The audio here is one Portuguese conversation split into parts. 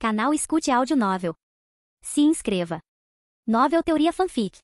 Canal Escute Áudio Novel. Se inscreva. Novel Teoria Fanfic.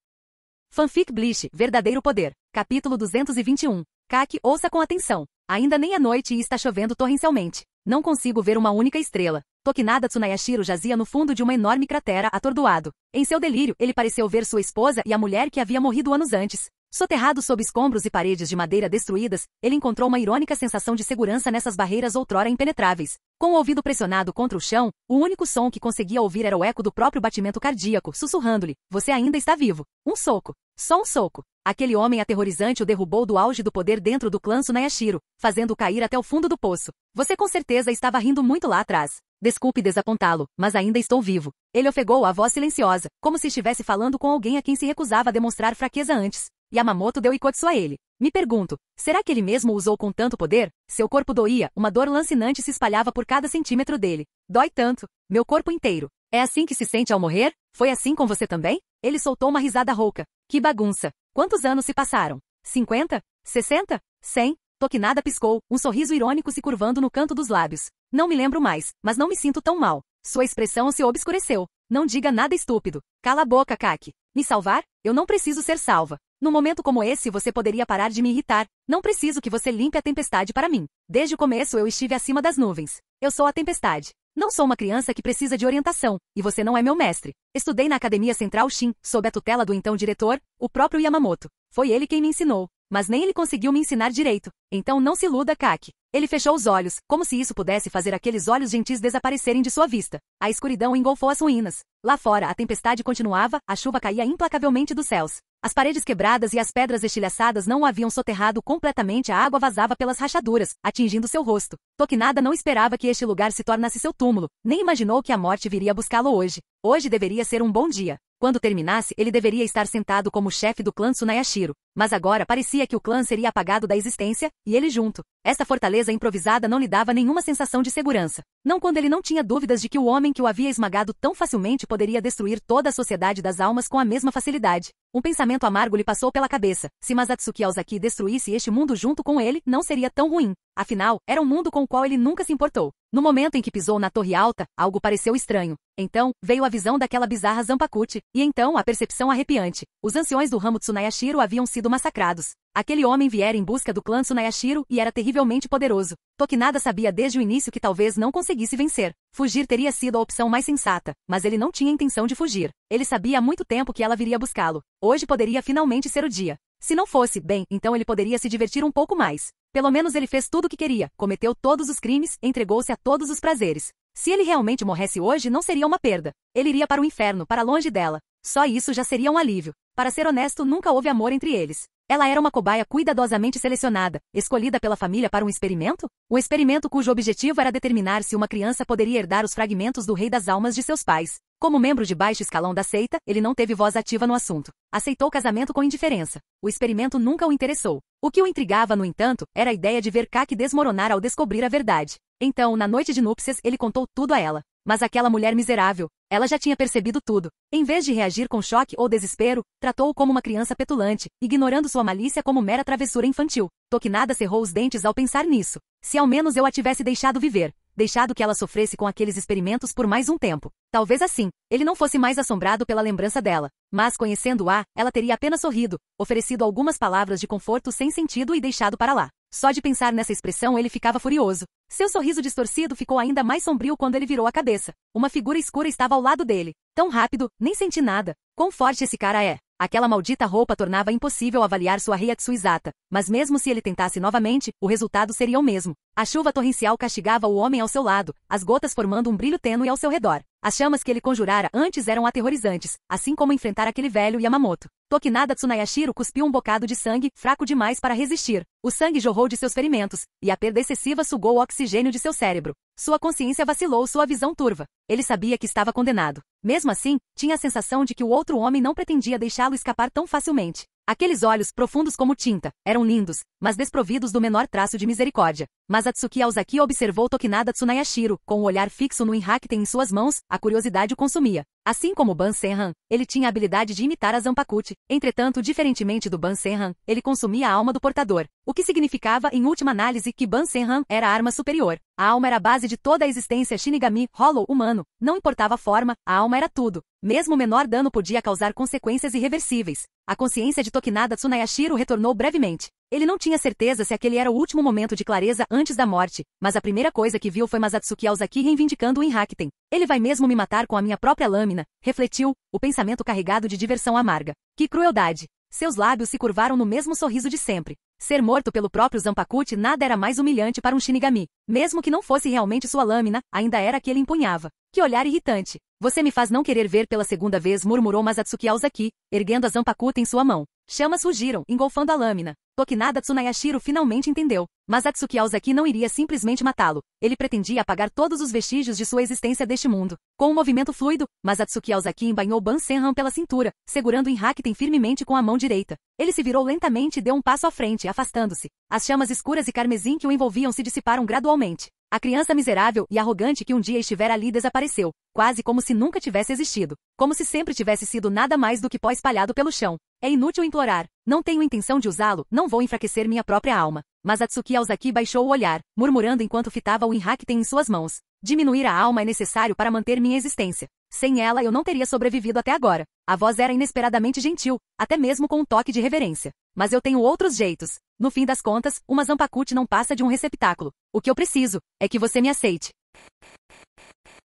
Fanfic Bleach, Verdadeiro Poder. Capítulo 221. Kaki, ouça com atenção. Ainda nem é noite e está chovendo torrencialmente. Não consigo ver uma única estrela. Tokinada Tsunayashiro jazia no fundo de uma enorme cratera, atordoado. Em seu delírio, ele pareceu ver sua esposa e a mulher que havia morrido anos antes. Soterrado sob escombros e paredes de madeira destruídas, ele encontrou uma irônica sensação de segurança nessas barreiras outrora impenetráveis. Com o ouvido pressionado contra o chão, o único som que conseguia ouvir era o eco do próprio batimento cardíaco, sussurrando-lhe: "Você ainda está vivo." Um soco. Só um soco. Aquele homem aterrorizante o derrubou do auge do poder dentro do clã Tsunayashiro, fazendo-o cair até o fundo do poço. Você com certeza estava rindo muito lá atrás. Desculpe desapontá-lo, mas ainda estou vivo. Ele ofegou a voz silenciosa, como se estivesse falando com alguém a quem se recusava a demonstrar fraqueza antes. Yamamoto deu ikotsu a ele. Me pergunto, será que ele mesmo usou com tanto poder? Seu corpo doía, uma dor lancinante se espalhava por cada centímetro dele. Dói tanto. Meu corpo inteiro. É assim que se sente ao morrer? Foi assim com você também? Ele soltou uma risada rouca. Que bagunça. Quantos anos se passaram? 50? 60? 100? Tokinada piscou, um sorriso irônico se curvando no canto dos lábios. Não me lembro mais, mas não me sinto tão mal. Sua expressão se obscureceu. Não diga nada estúpido. Cala a boca, Kaki. Me salvar? Eu não preciso ser salva. Num momento como esse você poderia parar de me irritar. Não preciso que você limpe a tempestade para mim. Desde o começo eu estive acima das nuvens. Eu sou a tempestade. Não sou uma criança que precisa de orientação, e você não é meu mestre. Estudei na Academia Central Shin, sob a tutela do então diretor, o próprio Yamamoto. Foi ele quem me ensinou. Mas nem ele conseguiu me ensinar direito. Então não se iluda, Kaki. Ele fechou os olhos, como se isso pudesse fazer aqueles olhos gentis desaparecerem de sua vista. A escuridão engolfou as ruínas. Lá fora, a tempestade continuava, a chuva caía implacavelmente dos céus. As paredes quebradas e as pedras estilhaçadas não o haviam soterrado completamente, a água vazava pelas rachaduras, atingindo seu rosto. Tokinada não esperava que este lugar se tornasse seu túmulo, nem imaginou que a morte viria buscá-lo hoje. Hoje deveria ser um bom dia. Quando terminasse, ele deveria estar sentado como chefe do clã Tsunayashiro. Mas agora parecia que o clã seria apagado da existência, e ele junto. Essa fortaleza improvisada não lhe dava nenhuma sensação de segurança. Não quando ele não tinha dúvidas de que o homem que o havia esmagado tão facilmente poderia destruir toda a sociedade das almas com a mesma facilidade. Um pensamento amargo lhe passou pela cabeça. Se Masatsuki Aozaki destruísse este mundo junto com ele, não seria tão ruim. Afinal, era um mundo com o qual ele nunca se importou. No momento em que pisou na torre alta, algo pareceu estranho. Então, veio a visão daquela bizarra Zanpakuti, e então a percepção arrepiante. Os anciões do ramo Tsunayashiro haviam sido massacrados. Aquele homem viera em busca do clã Tsunayashiro e era terrivelmente poderoso. Tokinada sabia desde o início que talvez não conseguisse vencer. Fugir teria sido a opção mais sensata, mas ele não tinha intenção de fugir. Ele sabia há muito tempo que ela viria buscá-lo. Hoje poderia finalmente ser o dia. Se não fosse, bem, então ele poderia se divertir um pouco mais. Pelo menos ele fez tudo o que queria, cometeu todos os crimes, entregou-se a todos os prazeres. Se ele realmente morresse hoje, não seria uma perda. Ele iria para o inferno, para longe dela. Só isso já seria um alívio. Para ser honesto, nunca houve amor entre eles. Ela era uma cobaia cuidadosamente selecionada, escolhida pela família para um experimento? Um experimento cujo objetivo era determinar se uma criança poderia herdar os fragmentos do rei das almas de seus pais. Como membro de baixo escalão da seita, ele não teve voz ativa no assunto. Aceitou o casamento com indiferença. O experimento nunca o interessou. O que o intrigava, no entanto, era a ideia de ver Kaki desmoronar ao descobrir a verdade. Então, na noite de núpcias, ele contou tudo a ela. Mas aquela mulher miserável, ela já tinha percebido tudo. Em vez de reagir com choque ou desespero, tratou-o como uma criança petulante, ignorando sua malícia como mera travessura infantil. Tokinada cerrou os dentes ao pensar nisso. Se ao menos eu a tivesse deixado viver. Deixado que ela sofresse com aqueles experimentos por mais um tempo. Talvez assim, ele não fosse mais assombrado pela lembrança dela. Mas, conhecendo-a, ela teria apenas sorrido, oferecido algumas palavras de conforto sem sentido e deixado para lá. Só de pensar nessa expressão ele ficava furioso. Seu sorriso distorcido ficou ainda mais sombrio quando ele virou a cabeça. Uma figura escura estava ao lado dele. Tão rápido, nem senti nada. Quão forte esse cara é. Aquela maldita roupa tornava impossível avaliar sua Reiatsu exata, mas mesmo se ele tentasse novamente, o resultado seria o mesmo. A chuva torrencial castigava o homem ao seu lado, as gotas formando um brilho tênue ao seu redor. As chamas que ele conjurara antes eram aterrorizantes, assim como enfrentar aquele velho Yamamoto. Tokinada Tsunayashiro cuspiu um bocado de sangue, fraco demais para resistir. O sangue jorrou de seus ferimentos, e a perda excessiva sugou o oxigênio de seu cérebro. Sua consciência vacilou, sua visão turva. Ele sabia que estava condenado. Mesmo assim, tinha a sensação de que o outro homem não pretendia deixá-lo escapar tão facilmente. Aqueles olhos, profundos como tinta, eram lindos, mas desprovidos do menor traço de misericórdia. Mas Atsuki Aozaki observou Tokinada Tsunayashiro, com o olhar fixo no Inhakitem em suas mãos, a curiosidade o consumia. Assim como Ban Senran, ele tinha a habilidade de imitar a Zanpakuti. Entretanto, diferentemente do Ban Senran, ele consumia a alma do portador, o que significava, em última análise, que Ban Senran era a arma superior. A alma era a base de toda a existência Shinigami, Hollow, humano. Não importava a forma, a alma era tudo. Mesmo o menor dano podia causar consequências irreversíveis. A consciência de Tokinada Tsunayashiro retornou brevemente. Ele não tinha certeza se aquele era o último momento de clareza antes da morte, mas a primeira coisa que viu foi Masatsuki Aozaki reivindicando o Inhakitem. Ele vai mesmo me matar com a minha própria lâmina, refletiu, o pensamento carregado de diversão amarga. Que crueldade! Seus lábios se curvaram no mesmo sorriso de sempre. Ser morto pelo próprio Zanpakuti nada era mais humilhante para um Shinigami. Mesmo que não fosse realmente sua lâmina, ainda era a que ele empunhava. Que olhar irritante! Você me faz não querer ver pela segunda vez, murmurou Masatsuki Aozaki, erguendo a Zanpakuti em sua mão. Chamas rugiram, engolfando a lâmina. Tokinada Tsunayashiro finalmente entendeu. Mas Atsuki Aozaki não iria simplesmente matá-lo. Ele pretendia apagar todos os vestígios de sua existência deste mundo. Com um movimento fluido, Masatsuki Aozaki embainhou Ban Senran pela cintura, segurando o Inhakitem firmemente com a mão direita. Ele se virou lentamente e deu um passo à frente, afastando-se. As chamas escuras e carmesim que o envolviam se dissiparam gradualmente. A criança miserável e arrogante que um dia estivera ali desapareceu, quase como se nunca tivesse existido. Como se sempre tivesse sido nada mais do que pó espalhado pelo chão. É inútil implorar. Não tenho intenção de usá-lo, não vou enfraquecer minha própria alma. Mas Atsuki Aozaki baixou o olhar, murmurando enquanto fitava o Inhakitem em suas mãos. Diminuir a alma é necessário para manter minha existência. Sem ela eu não teria sobrevivido até agora. A voz era inesperadamente gentil, até mesmo com um toque de reverência. Mas eu tenho outros jeitos. No fim das contas, uma Zanpakuti não passa de um receptáculo. O que eu preciso é que você me aceite.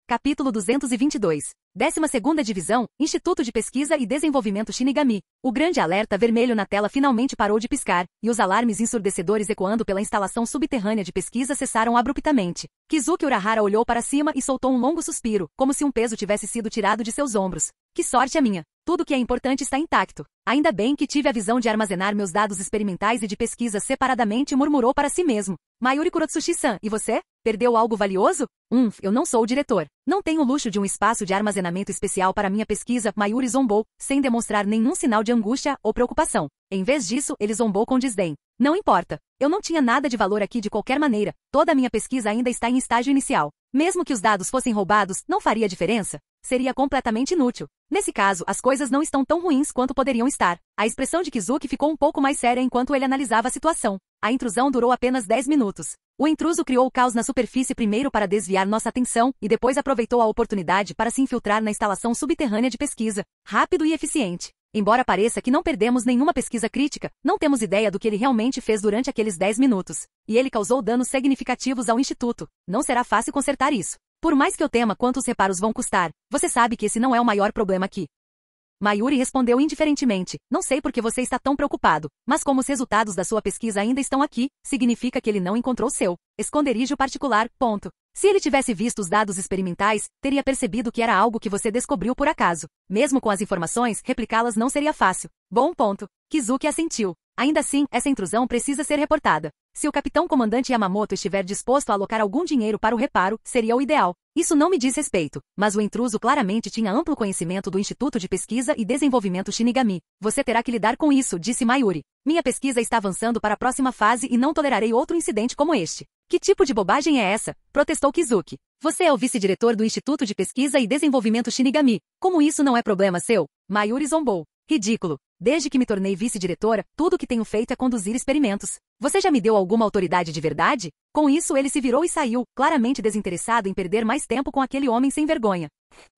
Capítulo 222. 12ª Divisão, Instituto de Pesquisa e Desenvolvimento Shinigami. O grande alerta vermelho na tela finalmente parou de piscar, e os alarmes ensurdecedores ecoando pela instalação subterrânea de pesquisa cessaram abruptamente. Kizuki Urahara olhou para cima e soltou um longo suspiro, como se um peso tivesse sido tirado de seus ombros. Que sorte a minha! Tudo que é importante está intacto. Ainda bem que tive a visão de armazenar meus dados experimentais e de pesquisa separadamente, murmurou para si mesmo. Mayuri Kurotsushi-san, e você? Perdeu algo valioso? Eu não sou o diretor. Não tenho o luxo de um espaço de armazenamento especial para minha pesquisa, Mayuri zombou, sem demonstrar nenhum sinal de angústia ou preocupação. Em vez disso, ele zombou com desdém. Não importa. Eu não tinha nada de valor aqui de qualquer maneira. Toda a minha pesquisa ainda está em estágio inicial. Mesmo que os dados fossem roubados, não faria diferença? Seria completamente inútil. Nesse caso, as coisas não estão tão ruins quanto poderiam estar. A expressão de Kizuki ficou um pouco mais séria enquanto ele analisava a situação. A intrusão durou apenas 10 minutos. O intruso criou o caos na superfície primeiro para desviar nossa atenção e depois aproveitou a oportunidade para se infiltrar na instalação subterrânea de pesquisa. Rápido e eficiente. Embora pareça que não perdemos nenhuma pesquisa crítica, não temos ideia do que ele realmente fez durante aqueles 10 minutos. E ele causou danos significativos ao Instituto. Não será fácil consertar isso. Por mais que eu tema quantos reparos vão custar, você sabe que esse não é o maior problema aqui. Mayuri respondeu indiferentemente. Não sei por que você está tão preocupado, mas como os resultados da sua pesquisa ainda estão aqui, significa que ele não encontrou seu esconderijo particular, ponto. Se ele tivesse visto os dados experimentais, teria percebido que era algo que você descobriu por acaso. Mesmo com as informações, replicá-las não seria fácil. Bom ponto. Kizuki assentiu. Ainda assim, essa intrusão precisa ser reportada. Se o capitão comandante Yamamoto estiver disposto a alocar algum dinheiro para o reparo, seria o ideal. Isso não me diz respeito, mas o intruso claramente tinha amplo conhecimento do Instituto de Pesquisa e Desenvolvimento Shinigami. Você terá que lidar com isso, disse Mayuri. Minha pesquisa está avançando para a próxima fase e não tolerarei outro incidente como este. Que tipo de bobagem é essa? Protestou Kizuki. Você é o vice-diretor do Instituto de Pesquisa e Desenvolvimento Shinigami. Como isso não é problema seu? Mayuri zombou. Ridículo. Desde que me tornei vice-diretora, tudo o que tenho feito é conduzir experimentos. Você já me deu alguma autoridade de verdade? Com isso ele se virou e saiu, claramente desinteressado em perder mais tempo com aquele homem sem vergonha.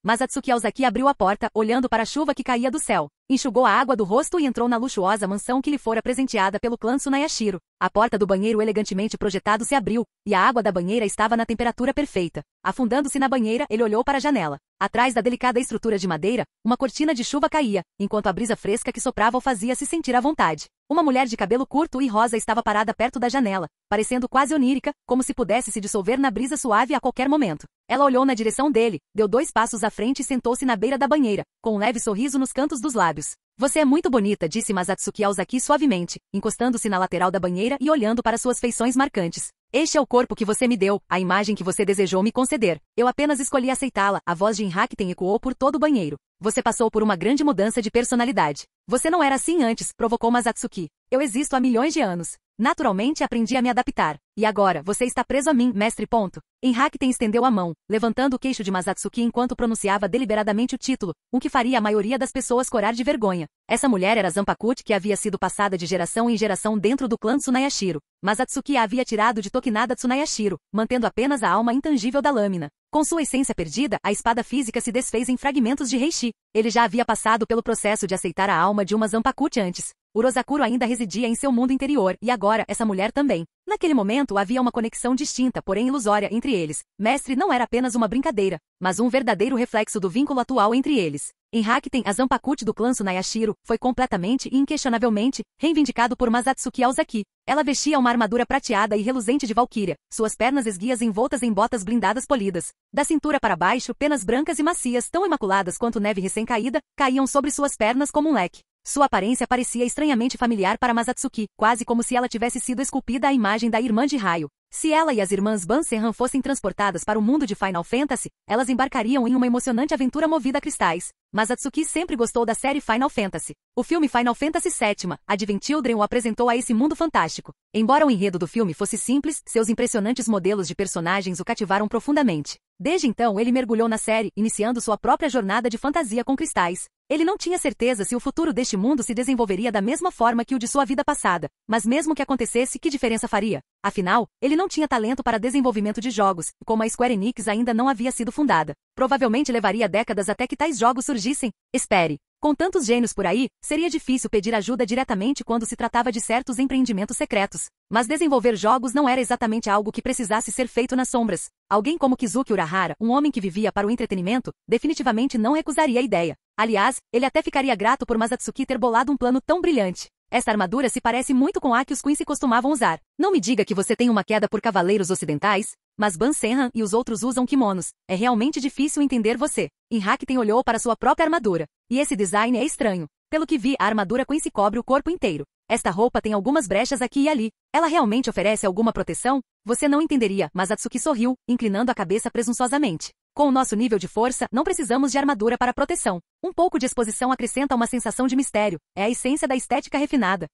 Mas Atsuki Aozaki abriu a porta, olhando para a chuva que caía do céu. Enxugou a água do rosto e entrou na luxuosa mansão que lhe fora presenteada pelo clã Tsunayashiro. A porta do banheiro elegantemente projetado se abriu, e a água da banheira estava na temperatura perfeita. Afundando-se na banheira, ele olhou para a janela. Atrás da delicada estrutura de madeira, uma cortina de chuva caía, enquanto a brisa fresca que soprava o fazia-se sentir à vontade. Uma mulher de cabelo curto e rosa estava parada perto da janela, parecendo quase onírica, como se pudesse se dissolver na brisa suave a qualquer momento. Ela olhou na direção dele, deu 2 passos à frente e sentou-se na beira da banheira, com um leve sorriso nos cantos dos lábios. Você é muito bonita, disse Masatsuki Aozaki suavemente, encostando-se na lateral da banheira e olhando para suas feições marcantes. Este é o corpo que você me deu, a imagem que você desejou me conceder. Eu apenas escolhi aceitá-la. A voz de Inhakten ecoou por todo o banheiro. Você passou por uma grande mudança de personalidade. Você não era assim antes, provocou Masatsuki. Eu existo há milhões de anos. Naturalmente aprendi a me adaptar. E agora, você está preso a mim, mestre. Inhakten estendeu a mão, levantando o queixo de Masatsuki enquanto pronunciava deliberadamente o título, o que faria a maioria das pessoas corar de vergonha. Essa mulher era Zanpakuti, que havia sido passada de geração em geração dentro do clã Tsunayashiro. Masatsuki a havia tirado de Tokinada Tsunayashiro, mantendo apenas a alma intangível da lâmina. Com sua essência perdida, a espada física se desfez em fragmentos de Reishi. Ele já havia passado pelo processo de aceitar a alma de uma Zanpakuti antes. Urozakuro ainda residia em seu mundo interior, e agora, essa mulher também. Naquele momento havia uma conexão distinta, porém ilusória, entre eles. Mestre não era apenas uma brincadeira, mas um verdadeiro reflexo do vínculo atual entre eles. Inhakten, a Zanpakuti do clã Tsunayashiro, foi completamente e inquestionavelmente reivindicado por Masatsuki Aozaki. Ela vestia uma armadura prateada e reluzente de valquíria, suas pernas esguias envoltas em botas blindadas polidas. Da cintura para baixo, penas brancas e macias, tão imaculadas quanto neve recém-caída, caíam sobre suas pernas como um leque. Sua aparência parecia estranhamente familiar para Masatsuki, quase como se ela tivesse sido esculpida à imagem da irmã de raio. Se ela e as irmãs Bansenhan fossem transportadas para o mundo de Final Fantasy, elas embarcariam em uma emocionante aventura movida a cristais. Masatsuki sempre gostou da série Final Fantasy. O filme Final Fantasy VII, Advent Children, o apresentou a esse mundo fantástico. Embora o enredo do filme fosse simples, seus impressionantes modelos de personagens o cativaram profundamente. Desde então ele mergulhou na série, iniciando sua própria jornada de fantasia com cristais. Ele não tinha certeza se o futuro deste mundo se desenvolveria da mesma forma que o de sua vida passada, mas mesmo que acontecesse, que diferença faria? Afinal, ele não tinha talento para desenvolvimento de jogos, e como a Square Enix ainda não havia sido fundada, provavelmente levaria décadas até que tais jogos surgissem. Espere. Com tantos gênios por aí, seria difícil pedir ajuda diretamente quando se tratava de certos empreendimentos secretos. Mas desenvolver jogos não era exatamente algo que precisasse ser feito nas sombras. Alguém como Kizuki Urahara, um homem que vivia para o entretenimento, definitivamente não recusaria a ideia. Aliás, ele até ficaria grato por Masatsuki ter bolado um plano tão brilhante. Esta armadura se parece muito com a que os Quincy costumavam usar. Não me diga que você tem uma queda por cavaleiros ocidentais, mas Bansenhan e os outros usam kimonos. É realmente difícil entender você. Inhakten olhou para sua própria armadura. E esse design é estranho. Pelo que vi, a armadura Quincy cobre o corpo inteiro. Esta roupa tem algumas brechas aqui e ali. Ela realmente oferece alguma proteção? Você não entenderia, mas Atsuki sorriu, inclinando a cabeça presunçosamente. Com o nosso nível de força, não precisamos de armadura para proteção. Um pouco de exposição acrescenta uma sensação de mistério. É a essência da estética refinada.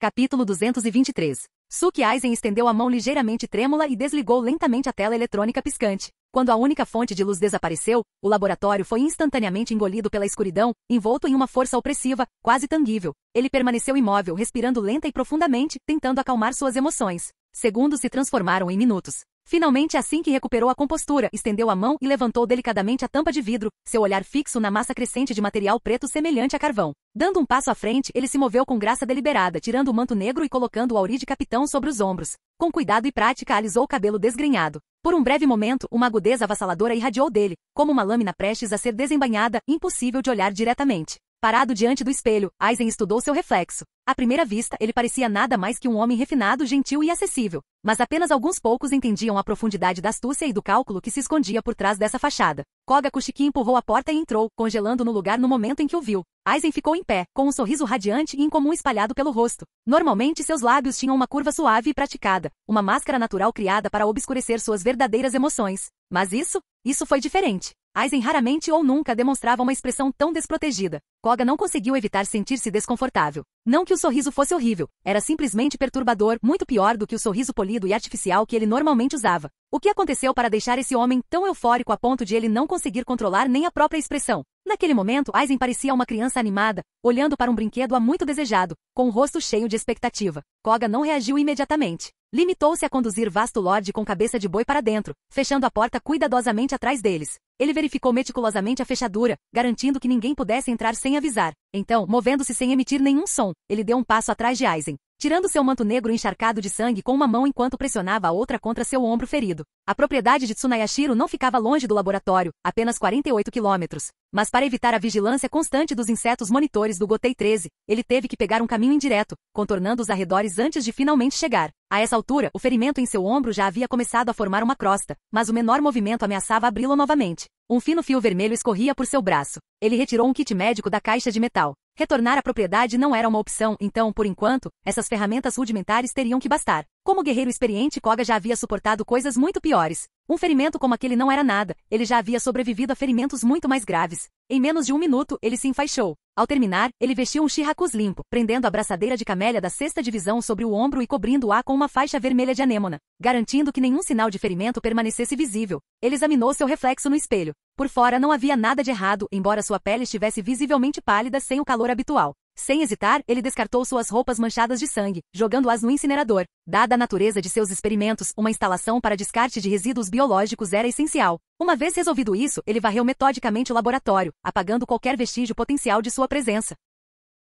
Capítulo 223. Suki Aizen estendeu a mão ligeiramente trêmula e desligou lentamente a tela eletrônica piscante. Quando a única fonte de luz desapareceu, o laboratório foi instantaneamente engolido pela escuridão, envolto em uma força opressiva, quase tangível. Ele permaneceu imóvel, respirando lenta e profundamente, tentando acalmar suas emoções. Segundos se transformaram em minutos. Finalmente, assim que recuperou a compostura, estendeu a mão e levantou delicadamente a tampa de vidro, seu olhar fixo na massa crescente de material preto semelhante a carvão. Dando um passo à frente, ele se moveu com graça deliberada, tirando o manto negro e colocando o auri de capitão sobre os ombros. Com cuidado e prática, alisou o cabelo desgrenhado. Por um breve momento, uma agudeza avassaladora irradiou dele, como uma lâmina prestes a ser desembainhada, impossível de olhar diretamente. Parado diante do espelho, Aizen estudou seu reflexo. À primeira vista, ele parecia nada mais que um homem refinado, gentil e acessível. Mas apenas alguns poucos entendiam a profundidade da astúcia e do cálculo que se escondia por trás dessa fachada. Koga Kushiki empurrou a porta e entrou, congelando no lugar no momento em que o viu. Aizen ficou em pé, com um sorriso radiante e incomum espalhado pelo rosto. Normalmente seus lábios tinham uma curva suave e praticada, uma máscara natural criada para obscurecer suas verdadeiras emoções. Mas isso foi diferente. Aizen raramente ou nunca demonstrava uma expressão tão desprotegida. Koga não conseguiu evitar sentir-se desconfortável. Não que o sorriso fosse horrível, era simplesmente perturbador, muito pior do que o sorriso polido e artificial que ele normalmente usava. O que aconteceu para deixar esse homem tão eufórico a ponto de ele não conseguir controlar nem a própria expressão? Naquele momento, Aizen parecia uma criança animada, olhando para um brinquedo há muito desejado, com o rosto cheio de expectativa. Koga não reagiu imediatamente. Limitou-se a conduzir Vasto Lorde com cabeça de boi para dentro, fechando a porta cuidadosamente atrás deles. Ele verificou meticulosamente a fechadura, garantindo que ninguém pudesse entrar sem avisar. Então, movendo-se sem emitir nenhum som, ele deu um passo atrás de Aizen, tirando seu manto negro encharcado de sangue com uma mão enquanto pressionava a outra contra seu ombro ferido. A propriedade de Tsunayashiro não ficava longe do laboratório, apenas 48 quilômetros. Mas para evitar a vigilância constante dos insetos monitores do Gotei 13, ele teve que pegar um caminho indireto, contornando os arredores antes de finalmente chegar. A essa altura, o ferimento em seu ombro já havia começado a formar uma crosta, mas o menor movimento ameaçava abri-lo novamente. Um fino fio vermelho escorria por seu braço. Ele retirou um kit médico da caixa de metal. Retornar à propriedade não era uma opção, então, por enquanto, essas ferramentas rudimentares teriam que bastar. Como guerreiro experiente, Koga já havia suportado coisas muito piores. Um ferimento como aquele não era nada, ele já havia sobrevivido a ferimentos muito mais graves. Em menos de 1 minuto, ele se enfaixou. Ao terminar, ele vestiu um shirakus limpo, prendendo a braçadeira de camélia da 6ª divisão sobre o ombro e cobrindo-a com uma faixa vermelha de anêmona, garantindo que nenhum sinal de ferimento permanecesse visível. Ele examinou seu reflexo no espelho. Por fora não havia nada de errado, embora sua pele estivesse visivelmente pálida sem o calor habitual. Sem hesitar, ele descartou suas roupas manchadas de sangue, jogando-as no incinerador. Dada a natureza de seus experimentos, uma instalação para descarte de resíduos biológicos era essencial. Uma vez resolvido isso, ele varreu metodicamente o laboratório, apagando qualquer vestígio potencial de sua presença.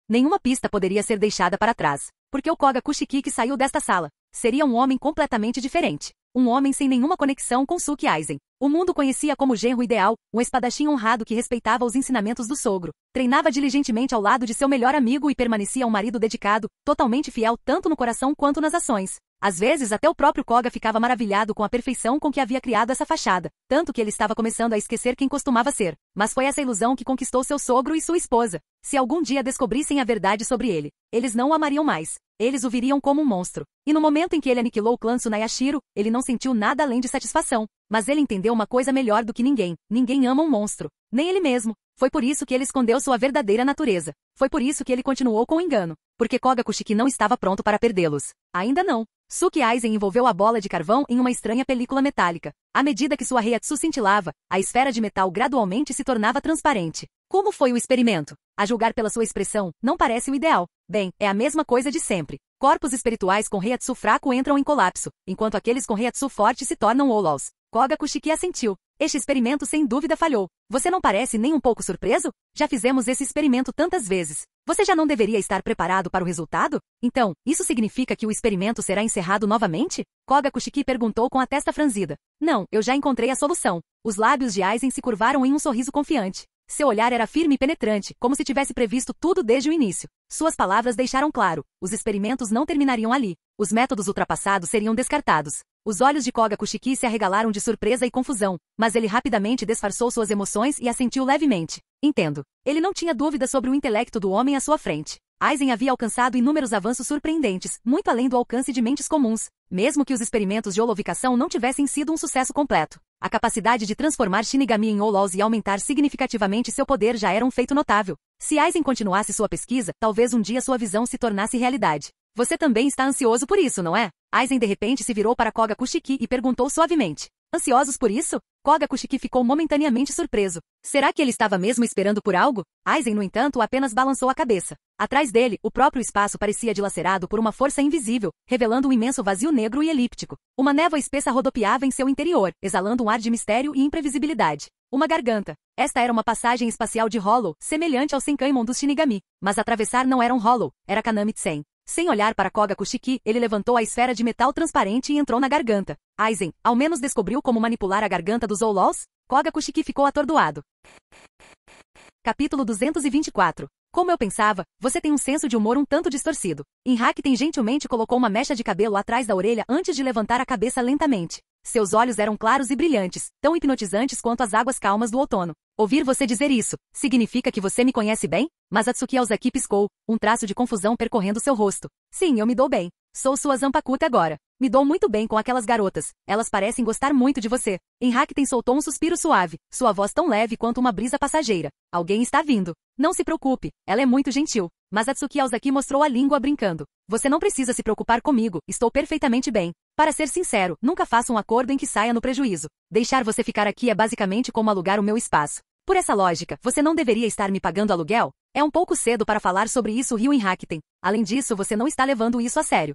Nenhuma pista poderia ser deixada para trás, porque o Koga Kushiki saiu desta sala. Seria um homem completamente diferente. Um homem sem nenhuma conexão com Suki Aizen. O mundo conhecia como genro ideal, um espadachim honrado que respeitava os ensinamentos do sogro. Treinava diligentemente ao lado de seu melhor amigo e permanecia um marido dedicado, totalmente fiel tanto no coração quanto nas ações. Às vezes, até o próprio Koga ficava maravilhado com a perfeição com que havia criado essa fachada, tanto que ele estava começando a esquecer quem costumava ser. Mas foi essa ilusão que conquistou seu sogro e sua esposa. Se algum dia descobrissem a verdade sobre ele, eles não o amariam mais. Eles o viriam como um monstro. E no momento em que ele aniquilou o clã Tsunayashiro, ele não sentiu nada além de satisfação. Mas ele entendeu uma coisa melhor do que ninguém. Ninguém ama um monstro. Nem ele mesmo. Foi por isso que ele escondeu sua verdadeira natureza. Foi por isso que ele continuou com o engano. Porque Koga Kushiki não estava pronto para perdê-los. Ainda não. Suki Aizen envolveu a bola de carvão em uma estranha película metálica. À medida que sua Reiatsu cintilava, a esfera de metal gradualmente se tornava transparente. Como foi o experimento? A julgar pela sua expressão, não parece o ideal. Bem, é a mesma coisa de sempre. Corpos espirituais com Reiatsu fraco entram em colapso, enquanto aqueles com Reiatsu forte se tornam Olols. Koga Kushiki assentiu. Este experimento sem dúvida falhou. Você não parece nem um pouco surpreso? Já fizemos esse experimento tantas vezes. Você já não deveria estar preparado para o resultado? Então, isso significa que o experimento será encerrado novamente? Koga Kushiki perguntou com a testa franzida. Não, eu já encontrei a solução. Os lábios de Aizen se curvaram em um sorriso confiante. Seu olhar era firme e penetrante, como se tivesse previsto tudo desde o início. Suas palavras deixaram claro, os experimentos não terminariam ali. Os métodos ultrapassados seriam descartados. Os olhos de Koga Kushiki se arregalaram de surpresa e confusão, mas ele rapidamente disfarçou suas emoções e assentiu levemente. Entendo. Ele não tinha dúvida sobre o intelecto do homem à sua frente. Aizen havia alcançado inúmeros avanços surpreendentes, muito além do alcance de mentes comuns, mesmo que os experimentos de holovicação não tivessem sido um sucesso completo. A capacidade de transformar Shinigami em Olols e aumentar significativamente seu poder já era um feito notável. Se Aizen continuasse sua pesquisa, talvez um dia sua visão se tornasse realidade. Você também está ansioso por isso, não é? Aizen de repente se virou para Koga Kushiki e perguntou suavemente. Ansiosos por isso? Koga Kushiki ficou momentaneamente surpreso. Será que ele estava mesmo esperando por algo? Aizen, no entanto, apenas balançou a cabeça. Atrás dele, o próprio espaço parecia dilacerado por uma força invisível, revelando um imenso vazio negro e elíptico. Uma névoa espessa rodopiava em seu interior, exalando um ar de mistério e imprevisibilidade. Uma garganta. Esta era uma passagem espacial de Hollow, semelhante ao Senkaimon dos Shinigami. Mas atravessar não era um Hollow, era Kanami-tsen. Sem olhar para Koga Kushiki, ele levantou a esfera de metal transparente e entrou na garganta. Aizen, ao menos descobriu como manipular a garganta dos Olols? Koga Kushiki ficou atordoado. Capítulo 224. Como eu pensava, você tem um senso de humor um tanto distorcido. Inhakten gentilmente colocou uma mecha de cabelo atrás da orelha antes de levantar a cabeça lentamente. Seus olhos eram claros e brilhantes, tão hipnotizantes quanto as águas calmas do outono. Ouvir você dizer isso, significa que você me conhece bem? Mas Atsuki Aozaki piscou, um traço de confusão percorrendo seu rosto. Sim, eu me dou bem. Sou sua Zanpakuta agora. Me dou muito bem com aquelas garotas. Elas parecem gostar muito de você. Inhakten soltou um suspiro suave, sua voz tão leve quanto uma brisa passageira. Alguém está vindo. Não se preocupe, ela é muito gentil. Mas Atsuki Aozaki mostrou a língua brincando. Você não precisa se preocupar comigo, estou perfeitamente bem. Para ser sincero, nunca faço um acordo em que saia no prejuízo. Deixar você ficar aqui é basicamente como alugar o meu espaço. Por essa lógica, você não deveria estar me pagando aluguel? É um pouco cedo para falar sobre isso, riu Inhakten. Além disso, você não está levando isso a sério.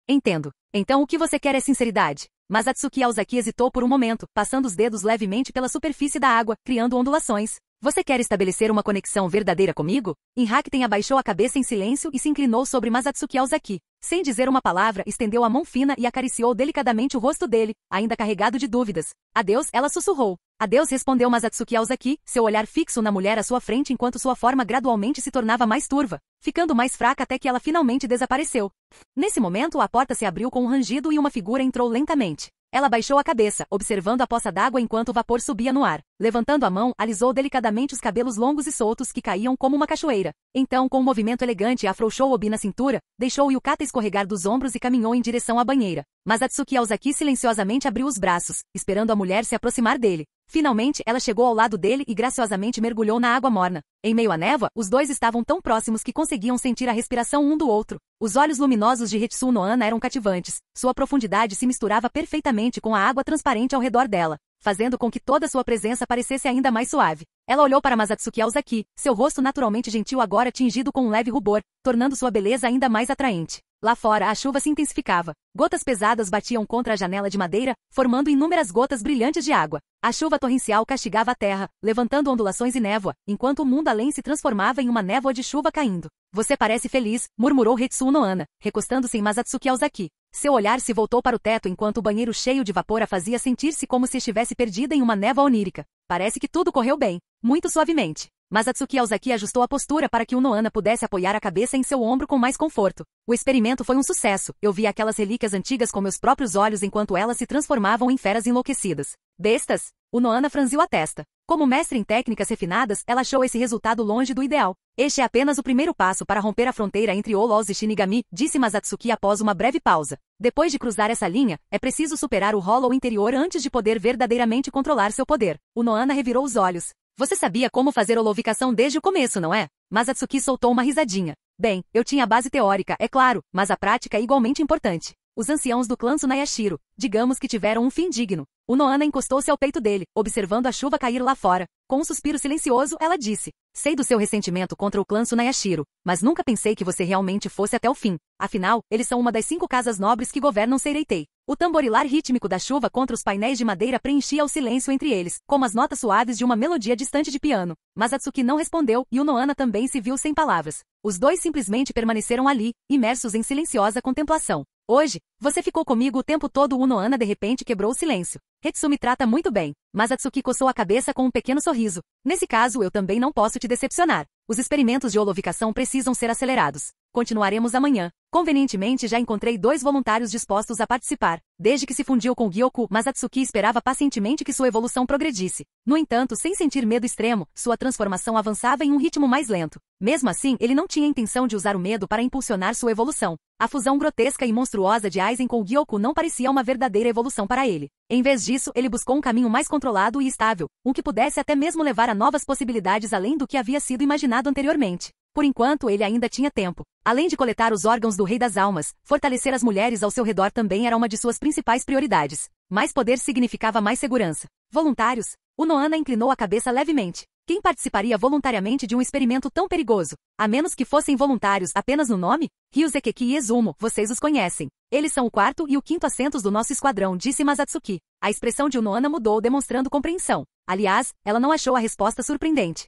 Entendo. Então o que você quer é sinceridade. Mas Atsuki Aozaki hesitou por um momento, passando os dedos levemente pela superfície da água, criando ondulações. Você quer estabelecer uma conexão verdadeira comigo? Inhakten abaixou a cabeça em silêncio e se inclinou sobre Masatsuki Aozaki. Sem dizer uma palavra, estendeu a mão fina e acariciou delicadamente o rosto dele, ainda carregado de dúvidas. Adeus, ela sussurrou. Adeus, respondeu Masatsuki Aozaki, seu olhar fixo na mulher à sua frente enquanto sua forma gradualmente se tornava mais turva, ficando mais fraca até que ela finalmente desapareceu. Nesse momento, a porta se abriu com um rangido e uma figura entrou lentamente. Ela baixou a cabeça, observando a poça d'água enquanto o vapor subia no ar. Levantando a mão, alisou delicadamente os cabelos longos e soltos que caíam como uma cachoeira. Então, com um movimento elegante, afrouxou Obi na cintura, deixou Yukata escorregar dos ombros e caminhou em direção à banheira. Mas Atsuki Aozaki silenciosamente abriu os braços, esperando a mulher se aproximar dele. Finalmente, ela chegou ao lado dele e graciosamente mergulhou na água morna. Em meio à névoa, os dois estavam tão próximos que conseguiam sentir a respiração um do outro. Os olhos luminosos de Hetsu no Ana eram cativantes. Sua profundidade se misturava perfeitamente com a água transparente ao redor dela, fazendo com que toda sua presença parecesse ainda mais suave. Ela olhou para Masatsuki Aozaki, seu rosto naturalmente gentil agora tingido com um leve rubor, tornando sua beleza ainda mais atraente. Lá fora, a chuva se intensificava. Gotas pesadas batiam contra a janela de madeira, formando inúmeras gotas brilhantes de água. A chuva torrencial castigava a terra, levantando ondulações e névoa, enquanto o mundo além se transformava em uma névoa de chuva caindo. Você parece feliz, murmurou Hetsu no Ana, recostando-se em Masatsuki Aozaki. Seu olhar se voltou para o teto enquanto o banheiro cheio de vapor a fazia sentir-se como se estivesse perdida em uma névoa onírica. Parece que tudo correu bem, muito suavemente. Masatsuki Aozaki ajustou a postura para que o Noana pudesse apoiar a cabeça em seu ombro com mais conforto. O experimento foi um sucesso. Eu vi aquelas relíquias antigas com meus próprios olhos enquanto elas se transformavam em feras enlouquecidas. Bestas? O Noana franziu a testa. Como mestre em técnicas refinadas, ela achou esse resultado longe do ideal. Este é apenas o primeiro passo para romper a fronteira entre Olols e Shinigami, disse Masatsuki após uma breve pausa. Depois de cruzar essa linha, é preciso superar o Hollow interior antes de poder verdadeiramente controlar seu poder. O Noana revirou os olhos. Você sabia como fazer holovicação desde o começo, não é? Masatsuki soltou uma risadinha. Bem, eu tinha a base teórica, é claro, mas a prática é igualmente importante. Os anciãos do clã Tsunayashiro, digamos que tiveram um fim digno. O Noana encostou-se ao peito dele, observando a chuva cair lá fora. Com um suspiro silencioso, ela disse: sei do seu ressentimento contra o clã Tsunayashiro, mas nunca pensei que você realmente fosse até o fim. Afinal, eles são uma das 5 casas nobres que governam Seireitei. O tamborilar rítmico da chuva contra os painéis de madeira preenchia o silêncio entre eles, como as notas suaves de uma melodia distante de piano. Mas Atsuki não respondeu e o Noana também se viu sem palavras. Os dois simplesmente permaneceram ali, imersos em silenciosa contemplação. Hoje, você ficou comigo o tempo todo. O Noana de repente quebrou o silêncio. Hetsu me trata muito bem. Mas Atsuki coçou a cabeça com um pequeno sorriso. Nesse caso eu também não posso te decepcionar. Os experimentos de holovicação precisam ser acelerados. Continuaremos amanhã. Convenientemente já encontrei 2 voluntários dispostos a participar. Desde que se fundiu com Gyoku, Masatsuki esperava pacientemente que sua evolução progredisse. No entanto, sem sentir medo extremo, sua transformação avançava em um ritmo mais lento. Mesmo assim, ele não tinha intenção de usar o medo para impulsionar sua evolução. A fusão grotesca e monstruosa de Aizen com Gyoku não parecia uma verdadeira evolução para ele. Em vez disso, ele buscou um caminho mais controlado e estável, um que pudesse até mesmo levar a novas possibilidades além do que havia sido imaginado anteriormente. Por enquanto, ele ainda tinha tempo. Além de coletar os órgãos do Rei das Almas, fortalecer as mulheres ao seu redor também era uma de suas principais prioridades. Mais poder significava mais segurança. Voluntários? O Noana inclinou a cabeça levemente. Quem participaria voluntariamente de um experimento tão perigoso? A menos que fossem voluntários apenas no nome? Ryuzekeki e Ezumo, vocês os conhecem. Eles são o 4º e o 5º assentos do nosso esquadrão, disse Masatsuki. A expressão de Noana mudou, demonstrando compreensão. Aliás, ela não achou a resposta surpreendente.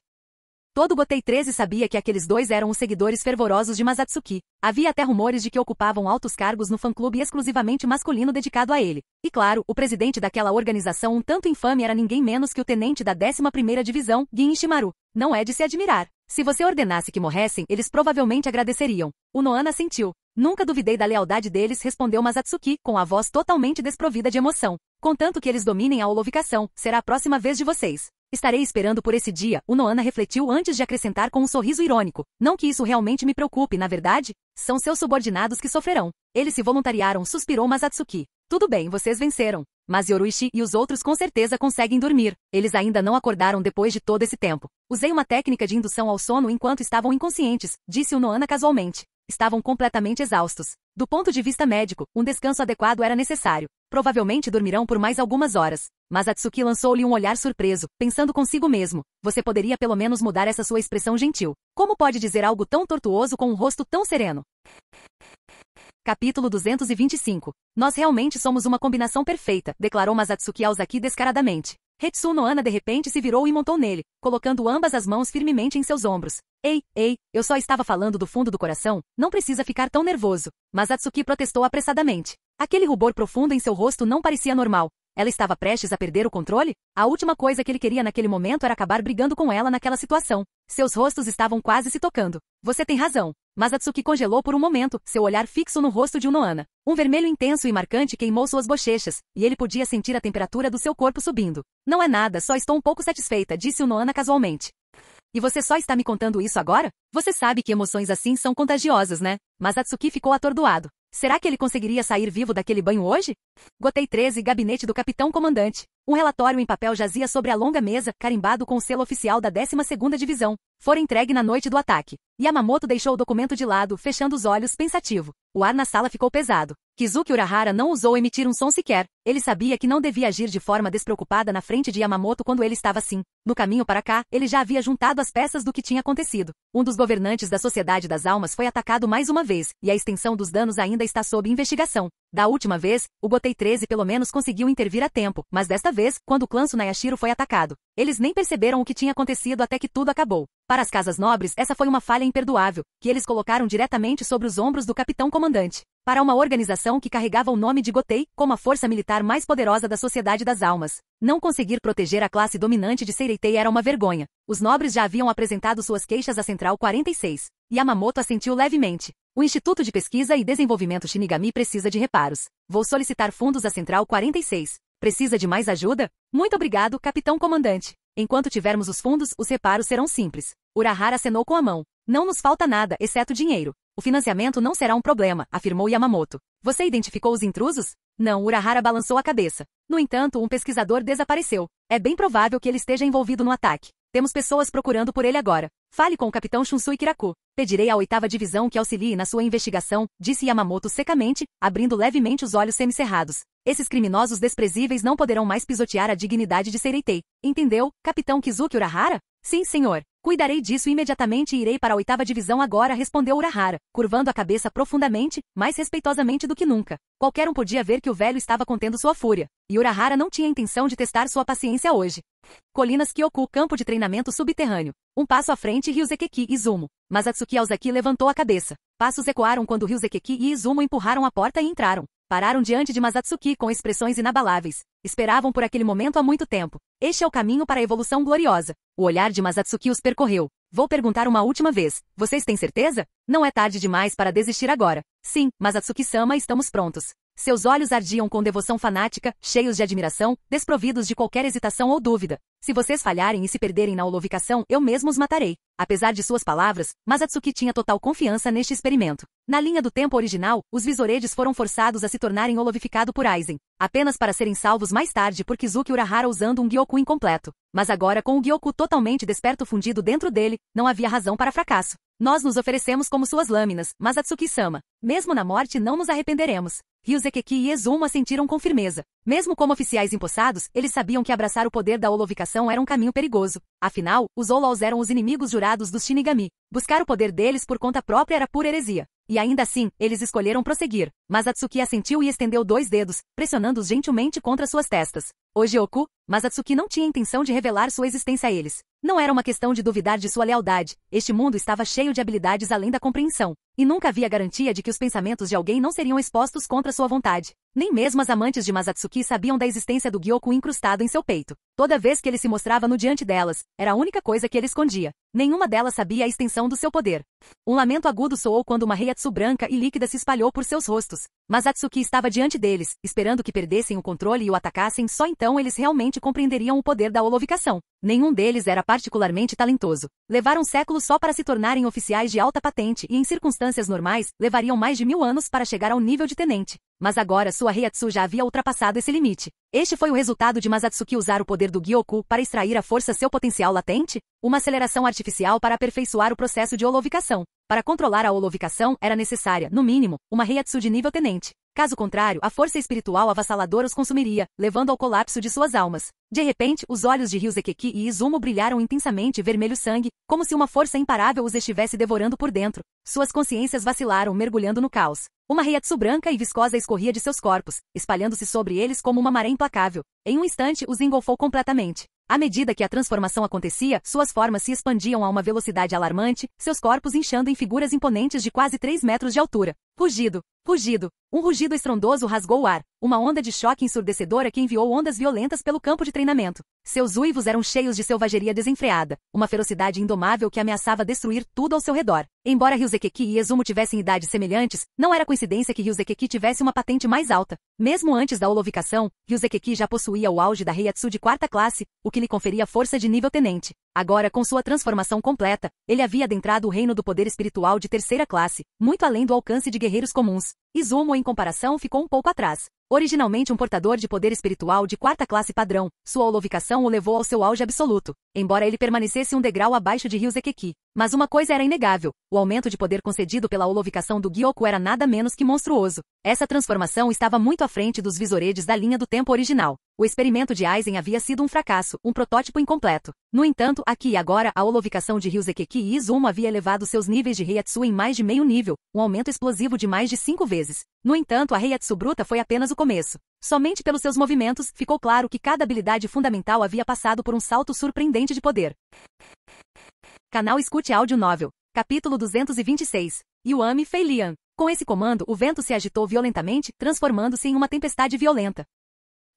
Todo Gotei 13 sabia que aqueles 2 eram os seguidores fervorosos de Masatsuki. Havia até rumores de que ocupavam altos cargos no fã-clube exclusivamente masculino dedicado a ele. E claro, o presidente daquela organização um tanto infame era ninguém menos que o tenente da 11ª Divisão, Gin Ishimaru. Não é de se admirar. Se você ordenasse que morressem, eles provavelmente agradeceriam. O Noana sentiu. Nunca duvidei da lealdade deles, respondeu Masatsuki, com a voz totalmente desprovida de emoção. Contanto que eles dominem a holovicação, será a próxima vez de vocês. Estarei esperando por esse dia, o Noana refletiu antes de acrescentar com um sorriso irônico. Não que isso realmente me preocupe, na verdade, são seus subordinados que sofrerão. Eles se voluntariaram, suspirou Masatsuki. Tudo bem, vocês venceram. Mas Yoruichi e os outros com certeza conseguem dormir. Eles ainda não acordaram depois de todo esse tempo. Usei uma técnica de indução ao sono enquanto estavam inconscientes, disse o Noana casualmente. Estavam completamente exaustos. Do ponto de vista médico, um descanso adequado era necessário. Provavelmente dormirão por mais algumas horas. Mas Atsuki lançou-lhe um olhar surpreso, pensando consigo mesmo. Você poderia pelo menos mudar essa sua expressão gentil. Como pode dizer algo tão tortuoso com um rosto tão sereno? Capítulo 225. Nós realmente somos uma combinação perfeita, declarou Masatsuki Aozaki descaradamente. Hetsu Noana de repente se virou e montou nele, colocando ambas as mãos firmemente em seus ombros. Ei, eu só estava falando do fundo do coração, não precisa ficar tão nervoso. Mas Atsuki protestou apressadamente. Aquele rubor profundo em seu rosto não parecia normal. Ela estava prestes a perder o controle? A última coisa que ele queria naquele momento era acabar brigando com ela naquela situação. Seus rostos estavam quase se tocando. Você tem razão. Masatsuki congelou por um momento, seu olhar fixo no rosto de Unohana. Um vermelho intenso e marcante queimou suas bochechas, e ele podia sentir a temperatura do seu corpo subindo. Não é nada, só estou um pouco satisfeita, disse Unohana casualmente. E você só está me contando isso agora? Você sabe que emoções assim são contagiosas, né? Masatsuki ficou atordoado. Será que ele conseguiria sair vivo daquele banho hoje? Gotei 13, gabinete do capitão comandante. Um relatório em papel jazia sobre a longa mesa, carimbado com o selo oficial da 12ª Divisão. Fora entregue na noite do ataque. Yamamoto deixou o documento de lado, fechando os olhos, pensativo. O ar na sala ficou pesado. Kizuki Urahara não ousou emitir um som sequer. Ele sabia que não devia agir de forma despreocupada na frente de Yamamoto quando ele estava assim. No caminho para cá, ele já havia juntado as peças do que tinha acontecido. Um dos governantes da Sociedade das Almas foi atacado mais uma vez, e a extensão dos danos ainda está sob investigação. Da última vez, o Gotei 13 pelo menos conseguiu intervir a tempo, mas desta vez, quando o clã Tsunayashiro foi atacado, eles nem perceberam o que tinha acontecido até que tudo acabou. Para as casas nobres, essa foi uma falha imperdoável, que eles colocaram diretamente sobre os ombros do capitão comandante. Para uma organização que carregava o nome de Gotei, como a força militar mais poderosa da Sociedade das Almas, não conseguir proteger a classe dominante de Seireitei era uma vergonha. Os nobres já haviam apresentado suas queixas à Central 46. Yamamoto assentiu levemente. O Instituto de Pesquisa e Desenvolvimento Shinigami precisa de reparos. Vou solicitar fundos à Central 46. Precisa de mais ajuda? Muito obrigado, capitão comandante. Enquanto tivermos os fundos, os reparos serão simples. Urahara acenou com a mão. Não nos falta nada, exceto dinheiro. O financiamento não será um problema, afirmou Yamamoto. Você identificou os intrusos? Não, Urahara balançou a cabeça. No entanto, um pesquisador desapareceu. É bem provável que ele esteja envolvido no ataque. Temos pessoas procurando por ele agora. Fale com o capitão Shunsui Kiraku. Pedirei à 8ª Divisão que auxilie na sua investigação, disse Yamamoto secamente, abrindo levemente os olhos semicerrados. Esses criminosos desprezíveis não poderão mais pisotear a dignidade de Seireitei. Entendeu, capitão Kizuki Urahara? Sim, senhor. Cuidarei disso imediatamente e irei para a 8ª Divisão agora, respondeu Urahara, curvando a cabeça profundamente, mais respeitosamente do que nunca. Qualquer um podia ver que o velho estava contendo sua fúria. E Urahara não tinha intenção de testar sua paciência hoje. Colinas Kyoku, campo de treinamento subterrâneo. Um passo à frente, Ryuzekeki e Izumo. Masatsuki Aozaki levantou a cabeça. Passos ecoaram quando Ryuzekeki e Izumo empurraram a porta e entraram. Pararam diante de Masatsuki com expressões inabaláveis. Esperavam por aquele momento há muito tempo. Este é o caminho para a evolução gloriosa. O olhar de Masatsuki os percorreu. Vou perguntar uma última vez. Vocês têm certeza? Não é tarde demais para desistir agora. Sim, Masatsuki-sama, estamos prontos. Seus olhos ardiam com devoção fanática, cheios de admiração, desprovidos de qualquer hesitação ou dúvida. Se vocês falharem e se perderem na holoficação, eu mesmo os matarei. Apesar de suas palavras, Masatsuki tinha total confiança neste experimento. Na linha do tempo original, os Visoredes foram forçados a se tornarem holovificado por Aizen, apenas para serem salvos mais tarde por Kizuki Urahara usando um Gyoku incompleto. Mas agora, com o Gyoku totalmente desperto fundido dentro dele, não havia razão para fracasso. Nós nos oferecemos como suas lâminas, Masatsuki-sama. Mesmo na morte não nos arrependeremos. Ryuzekeki e Izumo assentiram com firmeza. Mesmo como oficiais empossados, eles sabiam que abraçar o poder da holovicação era um caminho perigoso. Afinal, os Olols eram os inimigos jurados dos Shinigami. Buscar o poder deles por conta própria era pura heresia. E ainda assim, eles escolheram prosseguir. Masatsuki assentiu e estendeu 2 dedos, pressionando-os gentilmente contra suas testas. Ojioku, Masatsuki não tinha intenção de revelar sua existência a eles. Não era uma questão de duvidar de sua lealdade. Este mundo estava cheio de habilidades além da compreensão. E nunca havia garantia de que os pensamentos de alguém não seriam expostos contra sua vontade. Nem mesmo as amantes de Masatsuki sabiam da existência do Gyoku incrustado em seu peito. Toda vez que ele se mostrava no diante delas, era a única coisa que ele escondia. Nenhuma delas sabia a extensão do seu poder. Um lamento agudo soou quando uma Heiatsu branca e líquida se espalhou por seus rostos. Masatsuki estava diante deles, esperando que perdessem o controle e o atacassem, só então eles realmente compreenderiam o poder da holovicação. Nenhum deles era particularmente talentoso. Levaram séculos só para se tornarem oficiais de alta patente e em circunstâncias normais, levariam mais de 1000 anos para chegar ao nível de tenente. Mas agora sua Heiatsu já havia ultrapassado esse limite. Este foi o resultado de Masatsuki usar o poder do Gyoku para extrair à força seu potencial latente? Uma aceleração artificial para aperfeiçoar o processo de holovicação. Para controlar a holovicação, era necessária, no mínimo, uma Heiatsu de nível tenente. Caso contrário, a força espiritual avassaladora os consumiria, levando ao colapso de suas almas. De repente, os olhos de Ryuzekeki e Izumo brilharam intensamente vermelho sangue, como se uma força imparável os estivesse devorando por dentro. Suas consciências vacilaram, mergulhando no caos. Uma Heiatsu branca e viscosa escorria de seus corpos, espalhando-se sobre eles como uma maré implacável. Em um instante, os engolfou completamente. À medida que a transformação acontecia, suas formas se expandiam a uma velocidade alarmante, seus corpos inchando em figuras imponentes de quase 3 metros de altura. Rugido! Rugido! Um rugido estrondoso rasgou o ar, uma onda de choque ensurdecedora que enviou ondas violentas pelo campo de treinamento. Seus uivos eram cheios de selvageria desenfreada, uma ferocidade indomável que ameaçava destruir tudo ao seu redor. Embora Ryuzekeki e Izumo tivessem idades semelhantes, não era coincidência que Ryuzekeki tivesse uma patente mais alta. Mesmo antes da holovicação, Ryuzekeki já possuía o auge da Heiatsu de 4ª classe, o que lhe conferia força de nível tenente. Agora, com sua transformação completa, ele havia adentrado o reino do poder espiritual de 3ª classe, muito além do alcance de guerreiros comuns. Izumo, em comparação, ficou um pouco atrás. Originalmente um portador de poder espiritual de 4ª classe padrão, sua holovicação o levou ao seu auge absoluto, embora ele permanecesse um degrau abaixo de Ryuzekeki. Mas uma coisa era inegável, o aumento de poder concedido pela holovicação do Gyoku era nada menos que monstruoso. Essa transformação estava muito à frente dos visoredes da linha do tempo original. O experimento de Aizen havia sido um fracasso, um protótipo incompleto. No entanto, aqui e agora, a holovicação de Ryuzekeki e Izumo havia elevado seus níveis de Heiatsu em mais de meio nível, um aumento explosivo de mais de 5 vezes. No entanto, a Heiatsu bruta foi apenas o começo. Somente pelos seus movimentos, ficou claro que cada habilidade fundamental havia passado por um salto surpreendente de poder. Canal Escute Áudio Novel. Capítulo 226. Yuami Feilian. Com esse comando, o vento se agitou violentamente, transformando-se em uma tempestade violenta.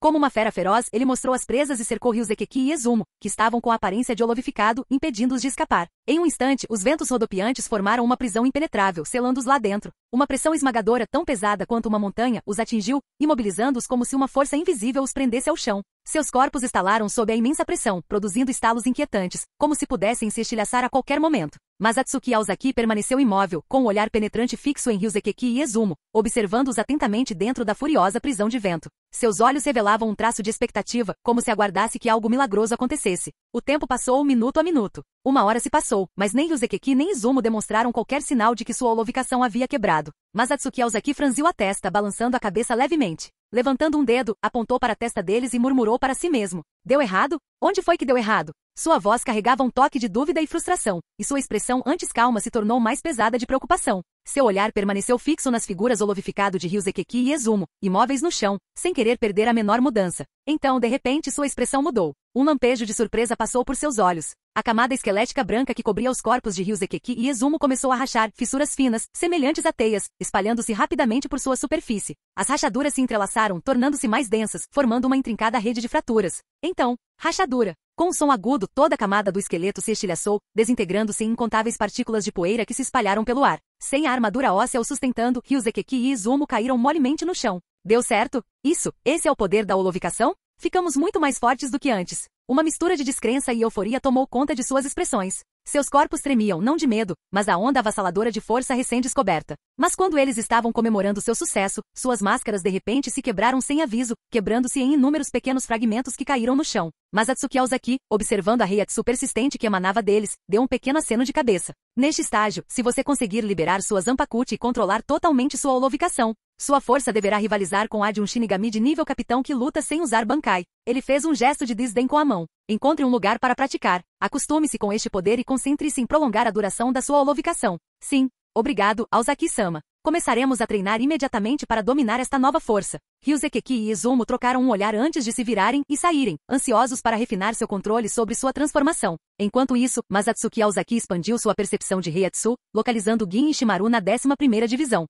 Como uma fera feroz, ele mostrou as presas e cercou Ryuzekeki e Izumo, que estavam com a aparência de holovificado, impedindo-os de escapar. Em um instante, os ventos rodopiantes formaram uma prisão impenetrável, selando-os lá dentro. Uma pressão esmagadora tão pesada quanto uma montanha os atingiu, imobilizando-os como se uma força invisível os prendesse ao chão. Seus corpos estalaram sob a imensa pressão, produzindo estalos inquietantes, como se pudessem se estilhaçar a qualquer momento. Mas Atsuki Aozaki permaneceu imóvel, com o olhar penetrante fixo em Ryuzekeki e Izumo, observando-os atentamente dentro da furiosa prisão de vento. Seus olhos revelavam um traço de expectativa, como se aguardasse que algo milagroso acontecesse. O tempo passou minuto a minuto. Uma hora se passou, mas nem Ryuzekeki nem Izumo demonstraram qualquer sinal de que sua holovicação havia quebrado. Mas Atsuki Aozaki franziu a testa, balançando a cabeça levemente. Levantando um dedo, apontou para a testa deles e murmurou para si mesmo. Deu errado? Onde foi que deu errado? Sua voz carregava um toque de dúvida e frustração, e sua expressão antes calma se tornou mais pesada de preocupação. Seu olhar permaneceu fixo nas figuras holovificado de Ryuzekeki e Izumo, imóveis no chão, sem querer perder a menor mudança. Então, de repente, sua expressão mudou. Um lampejo de surpresa passou por seus olhos. A camada esquelética branca que cobria os corpos de Ryuzekeki e Izumo começou a rachar, fissuras finas, semelhantes a teias, espalhando-se rapidamente por sua superfície. As rachaduras se entrelaçaram, tornando-se mais densas, formando uma intrincada rede de fraturas. Então, rachadura. Com um som agudo, toda a camada do esqueleto se estilhaçou, desintegrando-se em incontáveis partículas de poeira que se espalharam pelo ar. Sem a armadura óssea o sustentando, Ryuzekeki e Izumo caíram molemente no chão. Deu certo? Esse é o poder da holovicação? Ficamos muito mais fortes do que antes. Uma mistura de descrença e euforia tomou conta de suas expressões. Seus corpos tremiam não de medo, mas a onda avassaladora de força recém-descoberta. Mas quando eles estavam comemorando seu sucesso, suas máscaras de repente se quebraram sem aviso, quebrando-se em inúmeros pequenos fragmentos que caíram no chão. Mas Atsuki Aozaki, observando a Heiatsu persistente que emanava deles, deu um pequeno aceno de cabeça. Neste estágio, se você conseguir liberar sua Zanpakuti e controlar totalmente sua holovicação, sua força deverá rivalizar com a de um Shinigami de nível capitão que luta sem usar Bankai. Ele fez um gesto de desdém com a mão. Encontre um lugar para praticar. Acostume-se com este poder e concentre-se em prolongar a duração da sua holovicação. Sim, obrigado, Aozaki-sama. Começaremos a treinar imediatamente para dominar esta nova força. Ryuzekeki e Izumo trocaram um olhar antes de se virarem e saírem, ansiosos para refinar seu controle sobre sua transformação. Enquanto isso, Masatsuki Aozaki expandiu sua percepção de Heiatsu, localizando Gin e Shimaru na 11ª divisão.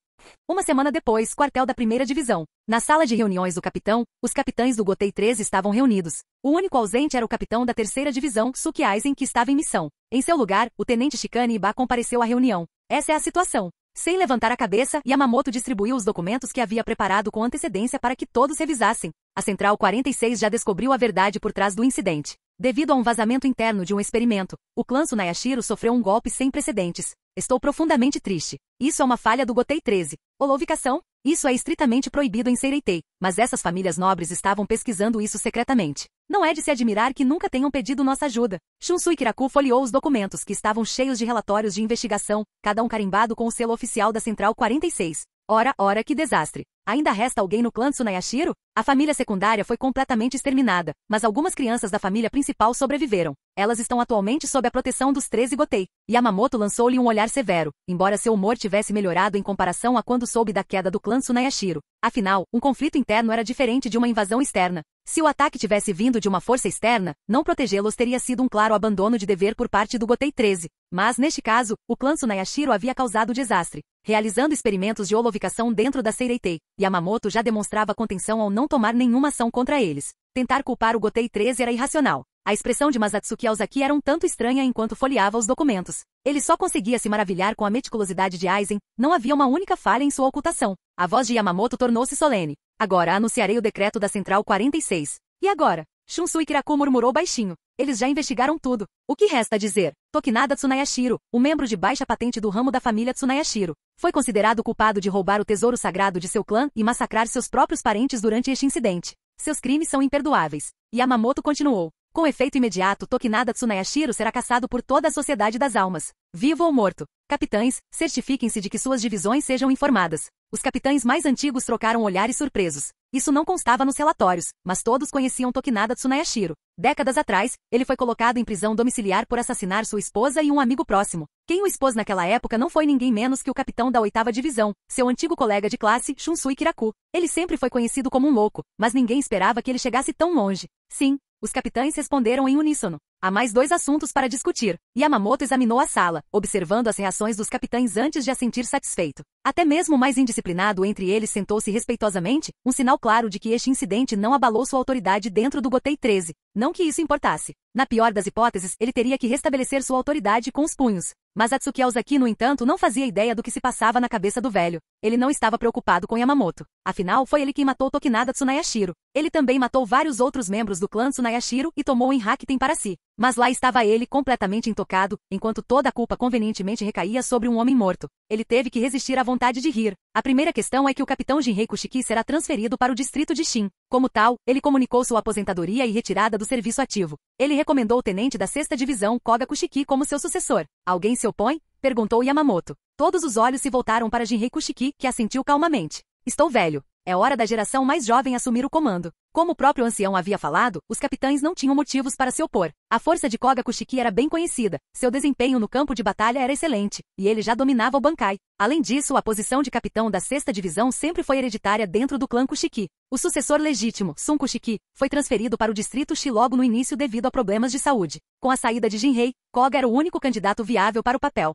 Uma semana depois, quartel da 1ª divisão. Na sala de reuniões do capitão, os capitães do Gotei 13 estavam reunidos. O único ausente era o capitão da 3ª divisão, Suki Aizen, que estava em missão. Em seu lugar, o tenente Shikane Iba compareceu à reunião. Essa é a situação. Sem levantar a cabeça, Yamamoto distribuiu os documentos que havia preparado com antecedência para que todos revisassem. A Central 46 já descobriu a verdade por trás do incidente. Devido a um vazamento interno de um experimento, o clã Tsunayashiro sofreu um golpe sem precedentes. Estou profundamente triste. Isso é uma falha do Gotei 13. Holovicação? Isso é estritamente proibido em Seireitei, mas essas famílias nobres estavam pesquisando isso secretamente. Não é de se admirar que nunca tenham pedido nossa ajuda. Shunsui Kiraku folheou os documentos que estavam cheios de relatórios de investigação, cada um carimbado com o selo oficial da Central 46. Ora, que desastre. Ainda resta alguém no clã Tsunayashiro? A família secundária foi completamente exterminada, mas algumas crianças da família principal sobreviveram. Elas estão atualmente sob a proteção dos 13 Gotei. Yamamoto lançou-lhe um olhar severo, embora seu humor tivesse melhorado em comparação a quando soube da queda do clã Tsunayashiro. Afinal, um conflito interno era diferente de uma invasão externa. Se o ataque tivesse vindo de uma força externa, não protegê-los teria sido um claro abandono de dever por parte do Gotei 13. Mas, neste caso, o clã Tsunayashiro havia causado o desastre. Realizando experimentos de holovicação dentro da Seireitei, Yamamoto já demonstrava contenção ao não tomar nenhuma ação contra eles. Tentar culpar o Gotei 13 era irracional. A expressão de Masatsuki Aozaki era um tanto estranha enquanto folheava os documentos. Ele só conseguia se maravilhar com a meticulosidade de Aizen, não havia uma única falha em sua ocultação. A voz de Yamamoto tornou-se solene. Agora anunciarei o decreto da Central 46. E agora? Shunsui Kiraku murmurou baixinho. Eles já investigaram tudo. O que resta dizer? Tokinada Tsunayashiro, o membro de baixa patente do ramo da família Tsunayashiro, foi considerado culpado de roubar o tesouro sagrado de seu clã e massacrar seus próprios parentes durante este incidente. Seus crimes são imperdoáveis. Yamamoto continuou. Com efeito imediato, Tokinada Tsunayashiro será caçado por toda a Sociedade das Almas. Vivo ou morto. Capitães, certifiquem-se de que suas divisões sejam informadas. Os capitães mais antigos trocaram olhares surpresos. Isso não constava nos relatórios, mas todos conheciam Tokinada Tsunayashiro. Décadas atrás, ele foi colocado em prisão domiciliar por assassinar sua esposa e um amigo próximo. Quem o expôs naquela época não foi ninguém menos que o capitão da 8ª Divisão, seu antigo colega de classe, Shunsui Kiraku. Ele sempre foi conhecido como um louco, mas ninguém esperava que ele chegasse tão longe. Sim, os capitães responderam em uníssono. Há mais 2 assuntos para discutir. Yamamoto examinou a sala, observando as reações dos capitães antes de assentir satisfeito. Até mesmo o mais indisciplinado entre eles sentou-se respeitosamente, um sinal claro de que este incidente não abalou sua autoridade dentro do Gotei 13. Não que isso importasse. Na pior das hipóteses, ele teria que restabelecer sua autoridade com os punhos. Mas Atsuki Aozaki, no entanto, não fazia ideia do que se passava na cabeça do velho. Ele não estava preocupado com Yamamoto. Afinal, foi ele quem matou Tokinada Tsunayashiro. Ele também matou vários outros membros do clã Tsunayashiro e tomou em Hakuten para si. Mas lá estava ele completamente intocado, enquanto toda a culpa convenientemente recaía sobre um homem morto. Ele teve que resistir à vontade de rir. A primeira questão é que o capitão Jinrei Kushiki será transferido para o distrito de Shin. Como tal, ele comunicou sua aposentadoria e retirada do serviço ativo. Ele recomendou o tenente da 6ª Divisão Koga Kushiki como seu sucessor. Alguém se opõe? Perguntou Yamamoto. Todos os olhos se voltaram para Jinrei Kushiki, que assentiu calmamente. Estou velho. É hora da geração mais jovem assumir o comando. Como o próprio ancião havia falado, os capitães não tinham motivos para se opor. A força de Koga Kushiki era bem conhecida, seu desempenho no campo de batalha era excelente, e ele já dominava o Bankai. Além disso, a posição de capitão da 6ª Divisão sempre foi hereditária dentro do clã Kushiki. O sucessor legítimo, Sun Kushiki, foi transferido para o distrito Shi logo no início devido a problemas de saúde. Com a saída de Jinrei, Koga era o único candidato viável para o papel.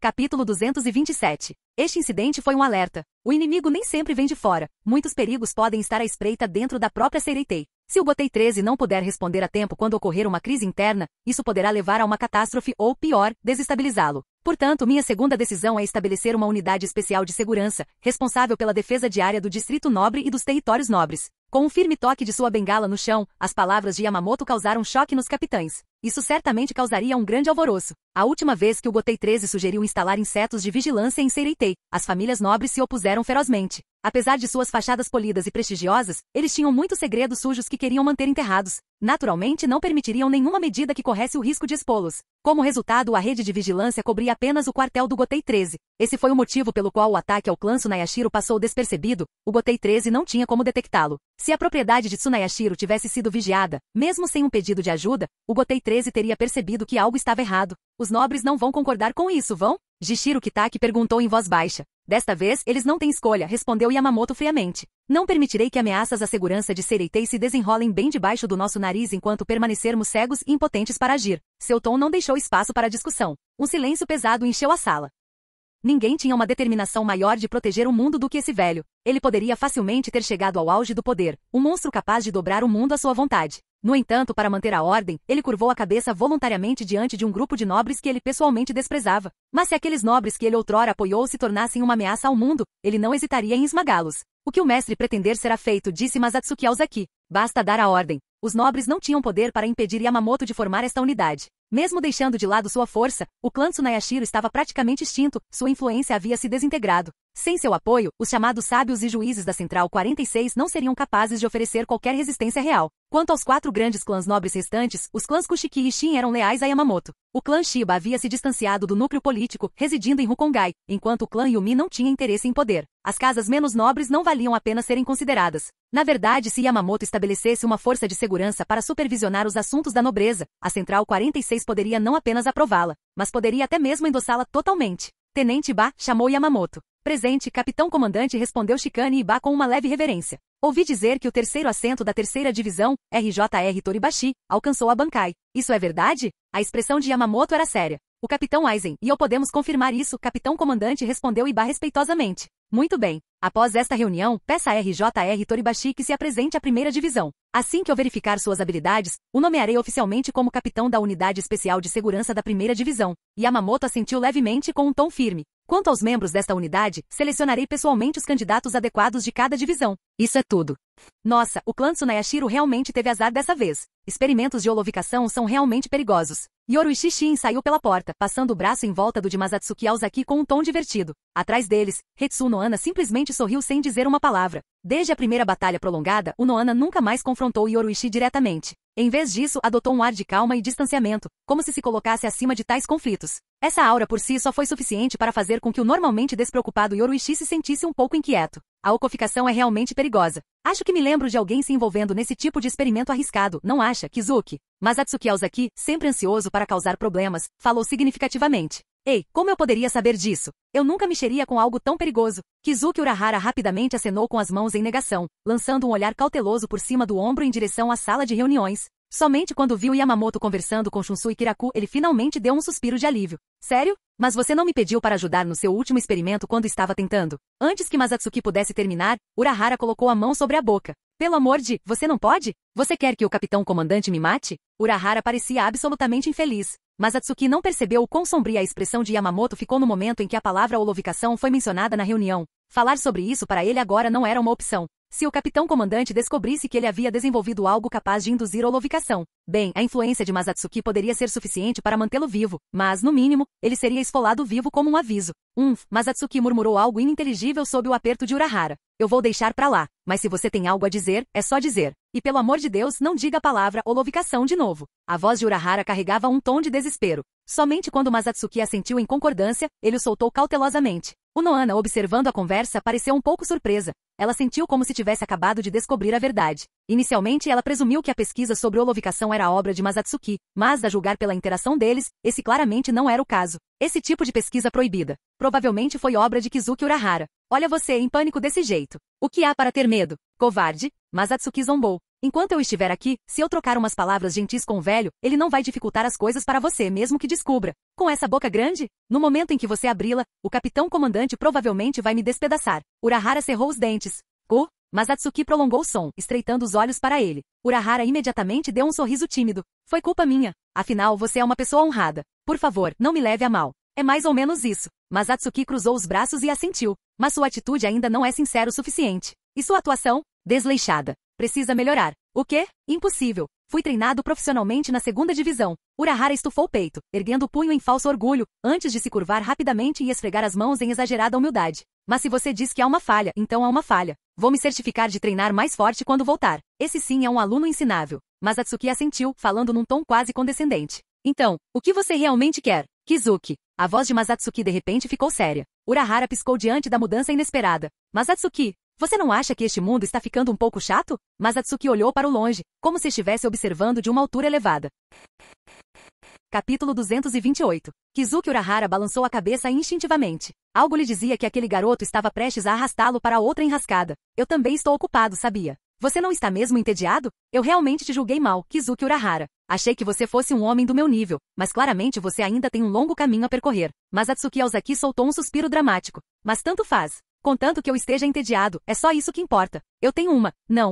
Capítulo 227. Este incidente foi um alerta. O inimigo nem sempre vem de fora. Muitos perigos podem estar à espreita dentro da própria Seireitei. Se o Gotei 13 não puder responder a tempo quando ocorrer uma crise interna, isso poderá levar a uma catástrofe ou, pior, desestabilizá-lo. Portanto, minha segunda decisão é estabelecer uma unidade especial de segurança, responsável pela defesa diária do Distrito Nobre e dos territórios nobres. Com um firme toque de sua bengala no chão, as palavras de Yamamoto causaram choque nos capitães. Isso certamente causaria um grande alvoroço. A última vez que o Gotei 13 sugeriu instalar insetos de vigilância em Seireitei, as famílias nobres se opuseram ferozmente. Apesar de suas fachadas polidas e prestigiosas, eles tinham muitos segredos sujos que queriam manter enterrados. Naturalmente, não permitiriam nenhuma medida que corresse o risco de expô-los. Como resultado, a rede de vigilância cobria apenas o quartel do Gotei 13. Esse foi o motivo pelo qual o ataque ao clã Tsunayashiro passou despercebido. O Gotei 13 não tinha como detectá-lo. Se a propriedade de Tsunayashiro tivesse sido vigiada, mesmo sem um pedido de ajuda, o Gotei 13 teria percebido que algo estava errado. Os nobres não vão concordar com isso, vão? Jishiro Kitaki perguntou em voz baixa. Desta vez, eles não têm escolha, respondeu Yamamoto friamente. Não permitirei que ameaças à segurança de Seireitei se desenrolem bem debaixo do nosso nariz enquanto permanecermos cegos e impotentes para agir. Seu tom não deixou espaço para discussão. Um silêncio pesado encheu a sala. Ninguém tinha uma determinação maior de proteger o mundo do que esse velho. Ele poderia facilmente ter chegado ao auge do poder, um monstro capaz de dobrar o mundo à sua vontade. No entanto, para manter a ordem, ele curvou a cabeça voluntariamente diante de um grupo de nobres que ele pessoalmente desprezava. Mas se aqueles nobres que ele outrora apoiou se tornassem uma ameaça ao mundo, ele não hesitaria em esmagá-los. O que o mestre pretender será feito, disse Masatsuki Aozaki. Basta dar a ordem. Os nobres não tinham poder para impedir Yamamoto de formar esta unidade. Mesmo deixando de lado sua força, o clã Tsunayashiro estava praticamente extinto, sua influência havia se desintegrado. Sem seu apoio, os chamados sábios e juízes da Central 46 não seriam capazes de oferecer qualquer resistência real. Quanto aos 4 grandes clãs nobres restantes, os clãs Kushiki e Shin eram leais a Yamamoto. O clã Shiba havia se distanciado do núcleo político, residindo em Rukongai, enquanto o clã Yumi não tinha interesse em poder. As casas menos nobres não valiam a pena serem consideradas. Na verdade, se Yamamoto estabelecesse uma força de segurança para supervisionar os assuntos da nobreza, a Central 46 poderia não apenas aprová-la, mas poderia até mesmo endossá-la totalmente. Tenente Iba chamou Yamamoto. Presente, capitão comandante, respondeu Shikane Iba com uma leve reverência. Ouvi dizer que o terceiro assento da terceira divisão, RJR Toribashi, alcançou a Bankai. Isso é verdade? A expressão de Yamamoto era séria. O capitão Aizen e eu podemos confirmar isso, capitão comandante respondeu Iba respeitosamente. Muito bem. Após esta reunião, peça a RJR Toribashi que se apresente à primeira divisão. Assim que eu verificar suas habilidades, o nomearei oficialmente como capitão da Unidade Especial de Segurança da primeira divisão. Yamamoto assentiu levemente com um tom firme. Quanto aos membros desta unidade, selecionarei pessoalmente os candidatos adequados de cada divisão. Isso é tudo. Nossa, o clã Tsunayashiro realmente teve azar dessa vez. Experimentos de holovicação são realmente perigosos. Yoruichi Shin saiu pela porta, passando o braço em volta do de Masatsuki Aozaki com um tom divertido. Atrás deles, Hetsu Nohana simplesmente sorriu sem dizer uma palavra. Desde a primeira batalha prolongada, o Nohana nunca mais confrontou Yoruichi diretamente. Em vez disso, adotou um ar de calma e distanciamento, como se colocasse acima de tais conflitos. Essa aura por si só foi suficiente para fazer com que o normalmente despreocupado Yoruichi se sentisse um pouco inquieto. A okoficação é realmente perigosa. Acho que me lembro de alguém se envolvendo nesse tipo de experimento arriscado, não acha, Kizuki? Masatsuki Aozaki, sempre ansioso para causar problemas, falou significativamente. Ei, como eu poderia saber disso? Eu nunca mexeria com algo tão perigoso. Kizuki Urahara rapidamente acenou com as mãos em negação, lançando um olhar cauteloso por cima do ombro em direção à sala de reuniões. Somente quando viu Yamamoto conversando com Shunsui Kiraku, ele finalmente deu um suspiro de alívio. Sério? Mas você não me pediu para ajudar no seu último experimento quando estava tentando? Antes que Masatsuki pudesse terminar, Urahara colocou a mão sobre a boca. Pelo amor de, você não pode? Você quer que o capitão comandante me mate? Urahara parecia absolutamente infeliz. Masatsuki não percebeu o quão sombria a expressão de Yamamoto ficou no momento em que a palavra holovicação foi mencionada na reunião. Falar sobre isso para ele agora não era uma opção. Se o capitão comandante descobrisse que ele havia desenvolvido algo capaz de induzir holovicação, bem, a influência de Masatsuki poderia ser suficiente para mantê-lo vivo, mas, no mínimo, ele seria esfolado vivo como um aviso. Masatsuki murmurou algo ininteligível sob o aperto de Urahara. Eu vou deixar pra lá, mas se você tem algo a dizer, é só dizer. E pelo amor de Deus, não diga a palavra holovicação de novo. A voz de Urahara carregava um tom de desespero. Somente quando Masatsuki assentiu em concordância, ele o soltou cautelosamente. O Nohana, observando a conversa, pareceu um pouco surpresa. Ela sentiu como se tivesse acabado de descobrir a verdade. Inicialmente, ela presumiu que a pesquisa sobre holovicação era obra de Masatsuki, mas, a julgar pela interação deles, esse claramente não era o caso. Esse tipo de pesquisa proibida provavelmente foi obra de Kizuki Urahara. Olha você em pânico desse jeito. O que há para ter medo? Covarde? Masatsuki zombou. Enquanto eu estiver aqui, se eu trocar umas palavras gentis com o velho, ele não vai dificultar as coisas para você mesmo que descubra. Com essa boca grande? No momento em que você abri-la, o capitão comandante provavelmente vai me despedaçar. Urahara cerrou os dentes. Masatsuki prolongou o som, estreitando os olhos para ele. Urahara imediatamente deu um sorriso tímido. Foi culpa minha. Afinal, você é uma pessoa honrada. Por favor, não me leve a mal. É mais ou menos isso. Masatsuki cruzou os braços e assentiu. Mas sua atitude ainda não é sincera o suficiente. E sua atuação? Desleixada. Precisa melhorar. O quê? Impossível. Fui treinado profissionalmente na segunda divisão. Urahara estufou o peito, erguendo o punho em falso orgulho, antes de se curvar rapidamente e esfregar as mãos em exagerada humildade. Mas se você diz que há uma falha, então há uma falha. Vou me certificar de treinar mais forte quando voltar. Esse sim é um aluno ensinável. Masatsuki assentiu, falando num tom quase condescendente. Então, o que você realmente quer? Kizuki. A voz de Masatsuki de repente ficou séria. Urahara piscou diante da mudança inesperada. Masatsuki, você não acha que este mundo está ficando um pouco chato? Masatsuki olhou para o longe, como se estivesse observando de uma altura elevada. Capítulo 228. Kizuki Urahara balançou a cabeça instintivamente. Algo lhe dizia que aquele garoto estava prestes a arrastá-lo para outra enrascada. Eu também estou ocupado, sabia? Você não está mesmo entediado? Eu realmente te julguei mal, Kizuki Urahara. Achei que você fosse um homem do meu nível, mas claramente você ainda tem um longo caminho a percorrer. Masatsuki Aozaki soltou um suspiro dramático. Mas tanto faz. Contanto que eu esteja entediado, é só isso que importa. Eu tenho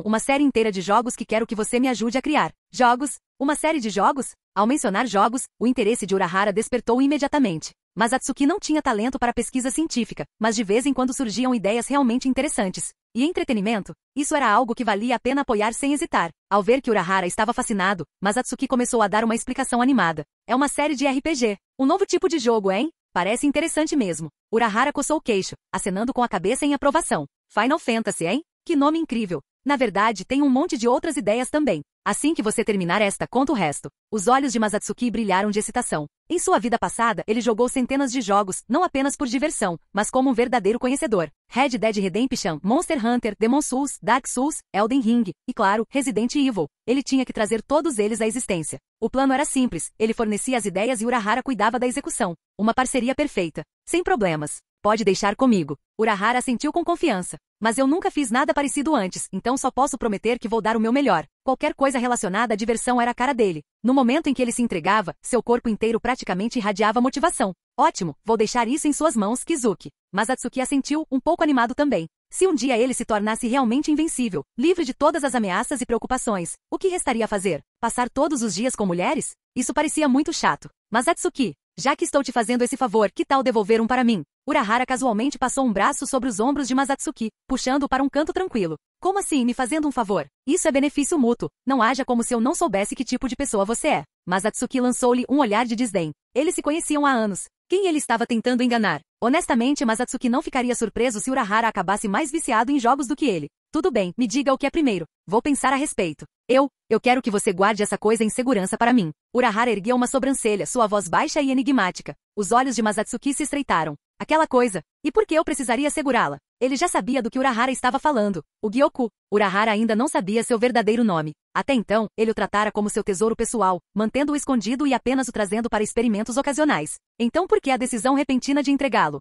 uma série inteira de jogos que quero que você me ajude a criar. Jogos? Uma série de jogos? Ao mencionar jogos, o interesse de Urahara despertou imediatamente. Masatsuki não tinha talento para pesquisa científica, mas de vez em quando surgiam ideias realmente interessantes. E entretenimento? Isso era algo que valia a pena apoiar sem hesitar. Ao ver que Urahara estava fascinado, Masatsuki começou a dar uma explicação animada. É uma série de RPG. Um novo tipo de jogo, hein? Parece interessante mesmo. Urahara coçou o queixo, acenando com a cabeça em aprovação. Final Fantasy, hein? Que nome incrível. Na verdade, tem um monte de outras ideias também. Assim que você terminar esta, conta o resto. Os olhos de Masatsuki brilharam de excitação. Em sua vida passada, ele jogou centenas de jogos, não apenas por diversão, mas como um verdadeiro conhecedor. Red Dead Redemption, Monster Hunter, Demon Souls, Dark Souls, Elden Ring, e claro, Resident Evil. Ele tinha que trazer todos eles à existência. O plano era simples, ele fornecia as ideias e Urahara cuidava da execução. Uma parceria perfeita. Sem problemas. Pode deixar comigo. Urahara assentiu com confiança. Mas eu nunca fiz nada parecido antes, então só posso prometer que vou dar o meu melhor. Qualquer coisa relacionada à diversão era a cara dele. No momento em que ele se entregava, seu corpo inteiro praticamente irradiava motivação. Ótimo, vou deixar isso em suas mãos, Kizuki. Mas Atsuki assentiu, um pouco animado também. Se um dia ele se tornasse realmente invencível, livre de todas as ameaças e preocupações, o que restaria a fazer? Passar todos os dias com mulheres? Isso parecia muito chato. Mas Atsuki, já que estou te fazendo esse favor, que tal devolver um para mim? Urahara casualmente passou um braço sobre os ombros de Masatsuki, puxando-o para um canto tranquilo. Como assim, me fazendo um favor? Isso é benefício mútuo. Não haja como se eu não soubesse que tipo de pessoa você é. Masatsuki lançou-lhe um olhar de desdém. Eles se conheciam há anos. Quem ele estava tentando enganar? Honestamente, Masatsuki não ficaria surpreso se Urahara acabasse mais viciado em jogos do que ele. Tudo bem, me diga o que é primeiro. Vou pensar a respeito. Eu quero que você guarde essa coisa em segurança para mim. Urahara ergueu uma sobrancelha, sua voz baixa e enigmática. Os olhos de Masatsuki se estreitaram. Aquela coisa. E por que eu precisaria segurá-la? Ele já sabia do que Urahara estava falando. O Gyoku. Urahara ainda não sabia seu verdadeiro nome. Até então, ele o tratara como seu tesouro pessoal, mantendo-o escondido e apenas o trazendo para experimentos ocasionais. Então por que a decisão repentina de entregá-lo?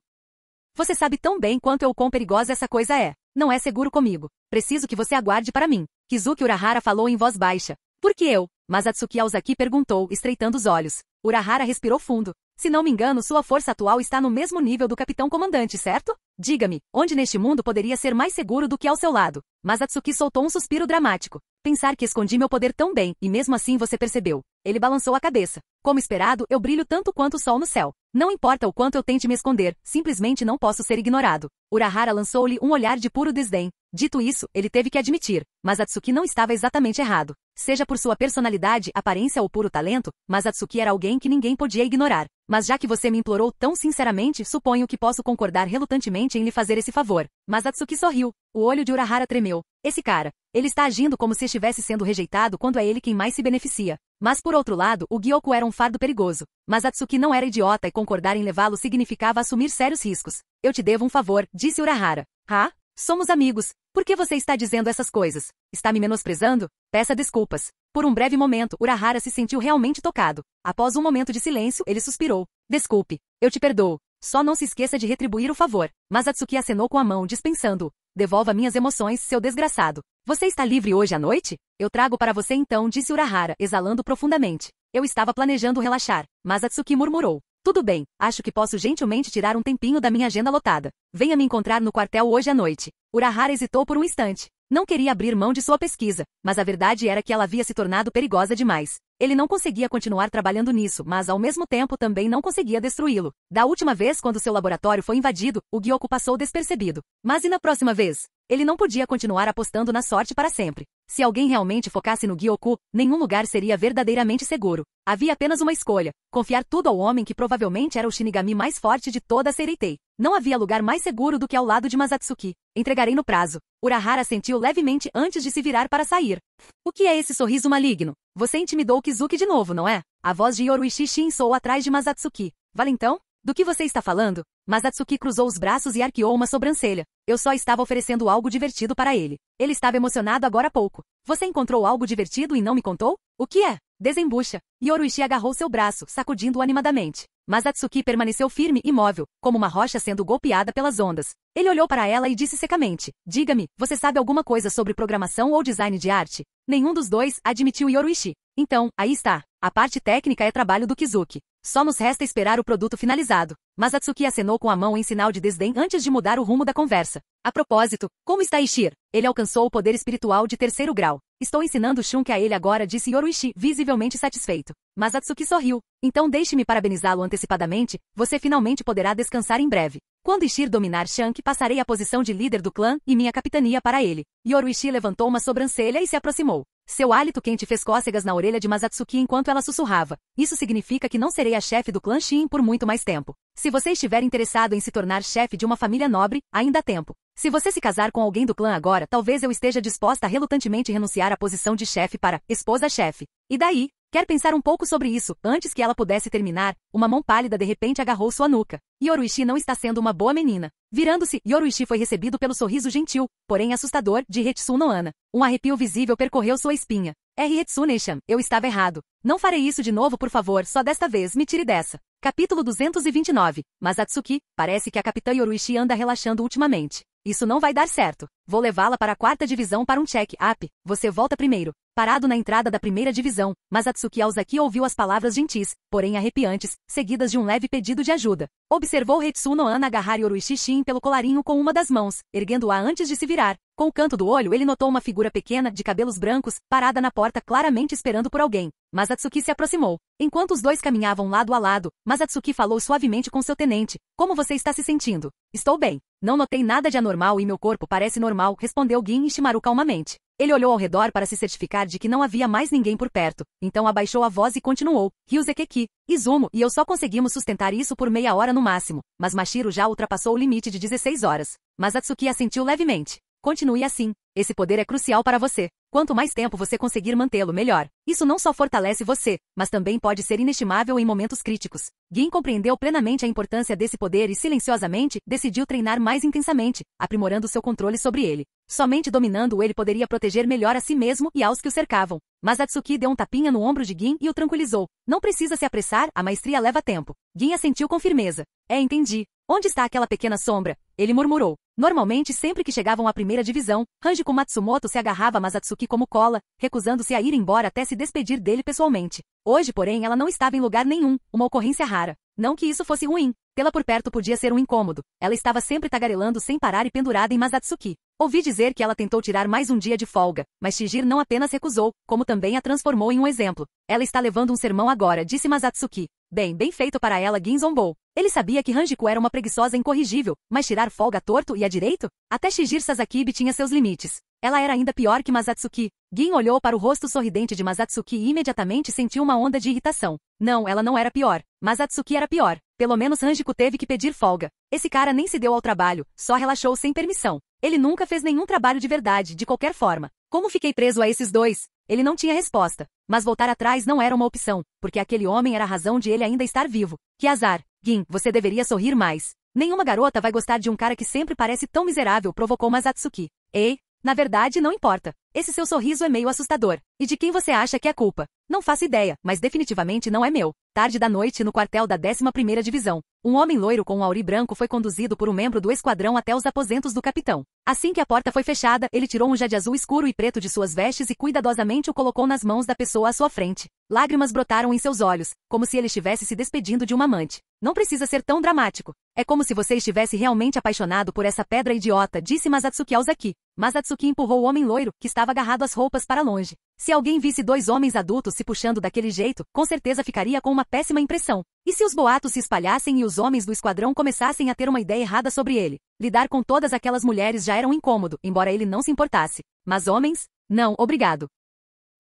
Você sabe tão bem quanto eu quão perigosa essa coisa é. Não é seguro comigo. Preciso que você aguarde para mim. Kizuki Urahara falou em voz baixa. Por que eu? Masatsuki Aozaki perguntou, estreitando os olhos. Urahara respirou fundo. Se não me engano, sua força atual está no mesmo nível do capitão comandante, certo? Diga-me, onde neste mundo poderia ser mais seguro do que ao seu lado? Masatsuki soltou um suspiro dramático. Pensar que escondi meu poder tão bem, e mesmo assim você percebeu. Ele balançou a cabeça. Como esperado, eu brilho tanto quanto o sol no céu. Não importa o quanto eu tente me esconder, simplesmente não posso ser ignorado. Urahara lançou-lhe um olhar de puro desdém. Dito isso, ele teve que admitir. Masatsuki não estava exatamente errado. Seja por sua personalidade, aparência ou puro talento, Masatsuki era alguém que ninguém podia ignorar. Mas já que você me implorou tão sinceramente, suponho que posso concordar relutantemente em lhe fazer esse favor. Masatsuki sorriu. O olho de Urahara tremeu. Esse cara, ele está agindo como se estivesse sendo rejeitado quando é ele quem mais se beneficia. Mas por outro lado, o Gyoku era um fardo perigoso. Masatsuki não era idiota e concordar em levá-lo significava assumir sérios riscos. Eu te devo um favor, disse Urahara. Ah? Somos amigos. Por que você está dizendo essas coisas? Está me menosprezando? Peça desculpas. Por um breve momento, Urahara se sentiu realmente tocado. Após um momento de silêncio, ele suspirou. Desculpe. Eu te perdoo. Só não se esqueça de retribuir o favor. Masatsuki acenou com a mão, dispensando-o. Devolva minhas emoções, seu desgraçado. Você está livre hoje à noite? Eu trago para você então, disse Urahara, exalando profundamente. Eu estava planejando relaxar. Masatsuki murmurou. Tudo bem, acho que posso gentilmente tirar um tempinho da minha agenda lotada. Venha me encontrar no quartel hoje à noite. Urahara hesitou por um instante. Não queria abrir mão de sua pesquisa, mas a verdade era que ela havia se tornado perigosa demais. Ele não conseguia continuar trabalhando nisso, mas ao mesmo tempo também não conseguia destruí-lo. Da última vez quando seu laboratório foi invadido, o Gyoku passou despercebido. Mas e na próxima vez? Ele não podia continuar apostando na sorte para sempre. Se alguém realmente focasse no Gyoku, nenhum lugar seria verdadeiramente seguro. Havia apenas uma escolha: confiar tudo ao homem que provavelmente era o Shinigami mais forte de toda a Seireitei. Não havia lugar mais seguro do que ao lado de Masatsuki. Entregarei no prazo. Urahara sentiu levemente antes de se virar para sair. O que é esse sorriso maligno? Você intimidou Kizuki de novo, não é? A voz de Yoruichi soou atrás de Masatsuki. Valentão? Do que você está falando? Masatsuki cruzou os braços e arqueou uma sobrancelha. Eu só estava oferecendo algo divertido para ele. Ele estava emocionado agora há pouco. Você encontrou algo divertido e não me contou? O que é? Desembucha. Yoruichi agarrou seu braço, sacudindo-o animadamente. Masatsuki permaneceu firme e imóvel, como uma rocha sendo golpeada pelas ondas. Ele olhou para ela e disse secamente: Diga-me, você sabe alguma coisa sobre programação ou design de arte? Nenhum dos dois, admitiu Yoruichi. Então, aí está. A parte técnica é trabalho do Kizuki. Só nos resta esperar o produto finalizado. Masatsuki acenou com a mão em sinal de desdém antes de mudar o rumo da conversa. A propósito, como está Ishir? Ele alcançou o poder espiritual de 3º grau. Estou ensinando Shunki a ele agora, disse Yoruichi, visivelmente satisfeito. Masatsuki sorriu. Então deixe-me parabenizá-lo antecipadamente, você finalmente poderá descansar em breve. Quando Ishir dominar Shank, passarei a posição de líder do clã e minha capitania para ele. Yoruichi levantou uma sobrancelha e se aproximou. Seu hálito quente fez cócegas na orelha de Masatsuki enquanto ela sussurrava. Isso significa que não serei a chefe do clã Shin por muito mais tempo. Se você estiver interessado em se tornar chefe de uma família nobre, ainda há tempo. Se você se casar com alguém do clã agora, talvez eu esteja disposta a relutantemente renunciar à posição de chefe para esposa-chefe. E daí? Quer pensar um pouco sobre isso? Antes que ela pudesse terminar, uma mão pálida de repente agarrou sua nuca. Yoruichi não está sendo uma boa menina. Virando-se, Yoruichi foi recebido pelo sorriso gentil, porém assustador, de Hetsuno Ana. Um arrepio visível percorreu sua espinha. Hetsune-chan, eu estava errado. Não farei isso de novo, por favor, só desta vez, me tire dessa. Capítulo 229. Masatsuki, parece que a capitã Yoruichi anda relaxando ultimamente. Isso não vai dar certo. Vou levá-la para a 4ª divisão para um check-up. Você volta primeiro. Parado na entrada da 1ª divisão, Masatsuki Aozaki ouviu as palavras gentis, porém arrepiantes, seguidas de um leve pedido de ajuda. Observou Hetsu no Ana agarrar Yoruichi Shin pelo colarinho com uma das mãos, erguendo-a antes de se virar. Com o canto do olho ele notou uma figura pequena, de cabelos brancos, parada na porta claramente esperando por alguém. Masatsuki se aproximou. Enquanto os dois caminhavam lado a lado, Masatsuki falou suavemente com seu tenente. Como você está se sentindo? Estou bem. Não notei nada de anormal e meu corpo parece normal, respondeu Gin Ishimaru calmamente. Ele olhou ao redor para se certificar de que não havia mais ninguém por perto, então abaixou a voz e continuou. Ryuzekeki, Izumo e eu só conseguimos sustentar isso por meia hora no máximo, mas Mashiro já ultrapassou o limite de 16 horas. Masatsuki assentiu levemente. Continue assim. Esse poder é crucial para você. Quanto mais tempo você conseguir mantê-lo, melhor. Isso não só fortalece você, mas também pode ser inestimável em momentos críticos. Gin compreendeu plenamente a importância desse poder e silenciosamente decidiu treinar mais intensamente, aprimorando seu controle sobre ele. Somente dominando-o ele poderia proteger melhor a si mesmo e aos que o cercavam. Masatsuki deu um tapinha no ombro de Gin e o tranquilizou. Não precisa se apressar, a maestria leva tempo. Gin assentiu com firmeza. Entendi. Onde está aquela pequena sombra? Ele murmurou. Normalmente, sempre que chegavam à 1ª divisão, Hanjiko Matsumoto se agarrava a Masatsuki como cola, recusando-se a ir embora até se despedir dele pessoalmente. Hoje, porém, ela não estava em lugar nenhum, uma ocorrência rara. Não que isso fosse ruim. Tê-la por perto podia ser um incômodo. Ela estava sempre tagarelando sem parar e pendurada em Masatsuki. Ouvi dizer que ela tentou tirar mais um dia de folga, mas Shijir não apenas recusou, como também a transformou em um exemplo. Ela está levando um sermão agora, disse Masatsuki. Bem feito para ela, Gin zombou. Ele sabia que Hanjiko era uma preguiçosa incorrigível, mas tirar folga torto e a direito? Até Shijir Sazakibe tinha seus limites. Ela era ainda pior que Masatsuki. Gin olhou para o rosto sorridente de Masatsuki e imediatamente sentiu uma onda de irritação. Não, ela não era pior. Masatsuki era pior. Pelo menos Hanjiko teve que pedir folga. Esse cara nem se deu ao trabalho, só relaxou sem permissão. Ele nunca fez nenhum trabalho de verdade, de qualquer forma. Como fiquei preso a esses dois? Ele não tinha resposta. Mas voltar atrás não era uma opção, porque aquele homem era a razão de ele ainda estar vivo. Que azar. Gin, você deveria sorrir mais. Nenhuma garota vai gostar de um cara que sempre parece tão miserável, provocou Masatsuki. Ei, na verdade não importa. Esse seu sorriso é meio assustador. E de quem você acha que é a culpa? Não faço ideia, mas definitivamente não é meu. Tarde da noite no quartel da 11ª Divisão. Um homem loiro com um auri branco foi conduzido por um membro do esquadrão até os aposentos do capitão. Assim que a porta foi fechada, ele tirou um jade azul escuro e preto de suas vestes e cuidadosamente o colocou nas mãos da pessoa à sua frente. Lágrimas brotaram em seus olhos, como se ele estivesse se despedindo de uma amante. Não precisa ser tão dramático. É como se você estivesse realmente apaixonado por essa pedra idiota, disse Masatsuki Aozaki. Masatsuki empurrou o homem loiro, que estava agarrado às roupas, para longe. Se alguém visse dois homens adultos se puxando daquele jeito, com certeza ficaria com uma péssima impressão. E se os boatos se espalhassem e os homens do esquadrão começassem a ter uma ideia errada sobre ele? Lidar com todas aquelas mulheres já era um incômodo, embora ele não se importasse. Mas homens? Não, obrigado.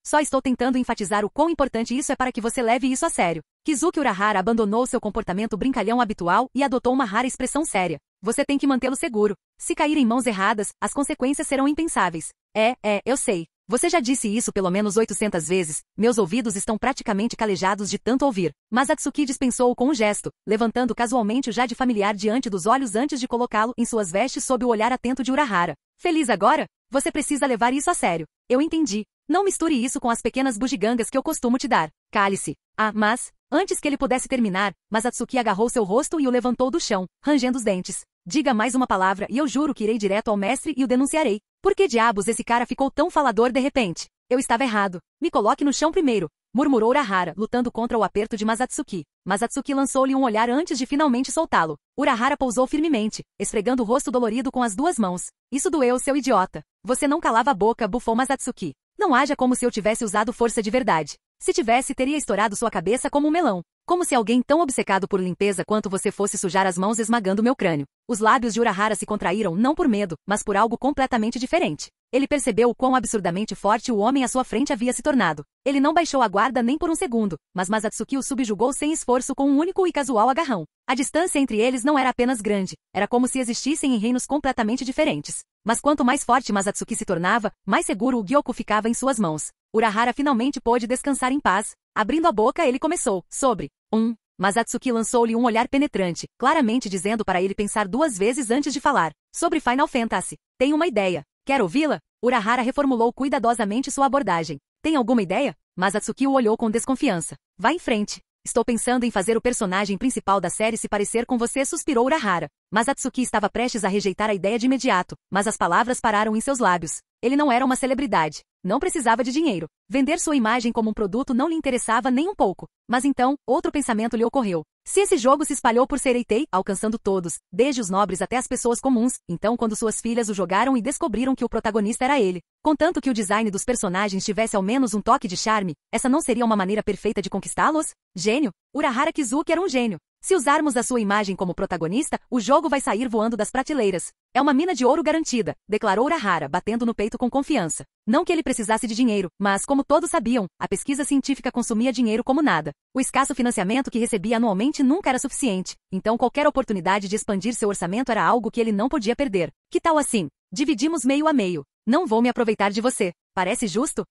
Só estou tentando enfatizar o quão importante isso é para que você leve isso a sério. Kizuki Urahara abandonou seu comportamento brincalhão habitual e adotou uma rara expressão séria. Você tem que mantê-lo seguro. Se cair em mãos erradas, as consequências serão impensáveis. Eu sei. Você já disse isso pelo menos 800 vezes. Meus ouvidos estão praticamente calejados de tanto ouvir. Mas Atsuki dispensou-o com um gesto, levantando casualmente o jade familiar diante dos olhos antes de colocá-lo em suas vestes sob o olhar atento de Urahara. Feliz agora? Você precisa levar isso a sério. Eu entendi. Não misture isso com as pequenas bugigangas que eu costumo te dar. Cale-se. Mas... Antes que ele pudesse terminar, Masatsuki agarrou seu rosto e o levantou do chão, rangendo os dentes. Diga mais uma palavra e eu juro que irei direto ao mestre e o denunciarei. Por que diabos esse cara ficou tão falador de repente? Eu estava errado. Me coloque no chão primeiro, murmurou Urahara, lutando contra o aperto de Masatsuki. Masatsuki lançou-lhe um olhar antes de finalmente soltá-lo. Urahara pousou firmemente, esfregando o rosto dolorido com as duas mãos. Isso doeu, seu idiota. Você não calava a boca, bufou Masatsuki. Não haja como se eu tivesse usado força de verdade. Se tivesse, teria estourado sua cabeça como um melão. Como se alguém tão obcecado por limpeza quanto você fosse sujar as mãos esmagando meu crânio. Os lábios de Urahara se contraíram não por medo, mas por algo completamente diferente. Ele percebeu o quão absurdamente forte o homem à sua frente havia se tornado. Ele não baixou a guarda nem por um segundo, mas Masatsuki o subjugou sem esforço com um único e casual agarrão. A distância entre eles não era apenas grande, era como se existissem em reinos completamente diferentes. Mas quanto mais forte Masatsuki se tornava, mais seguro o Gyoko ficava em suas mãos. Urahara finalmente pôde descansar em paz. Abrindo a boca, ele começou, sobre Masatsuki lançou-lhe um olhar penetrante, claramente dizendo para ele pensar duas vezes antes de falar. Sobre Final Fantasy. Tenho uma ideia. Quer ouvi-la? Urahara reformulou cuidadosamente sua abordagem. Tem alguma ideia? Masatsuki o olhou com desconfiança. Vá em frente. estou pensando em fazer o personagem principal da série se parecer com você, suspirou Urahara. Masatsuki estava prestes a rejeitar a ideia de imediato, mas as palavras pararam em seus lábios. Ele não era uma celebridade. Não precisava de dinheiro. Vender sua imagem como um produto não lhe interessava nem um pouco. Mas então, outro pensamento lhe ocorreu. Se esse jogo se espalhou por Seireitei, alcançando todos, desde os nobres até as pessoas comuns, então quando suas filhas o jogaram e descobriram que o protagonista era ele, contanto que o design dos personagens tivesse ao menos um toque de charme, essa não seria uma maneira perfeita de conquistá-los? Gênio! Urahara Kizuki era um gênio. Se usarmos a sua imagem como protagonista, o jogo vai sair voando das prateleiras. É uma mina de ouro garantida, declarou Urahara, batendo no peito com confiança. Não que ele precisasse de dinheiro, mas, como todos sabiam, a pesquisa científica consumia dinheiro como nada. O escasso financiamento que recebia anualmente nunca era suficiente, então qualquer oportunidade de expandir seu orçamento era algo que ele não podia perder. Que tal assim? Dividimos meio a meio. Não vou me aproveitar de você. Parece justo?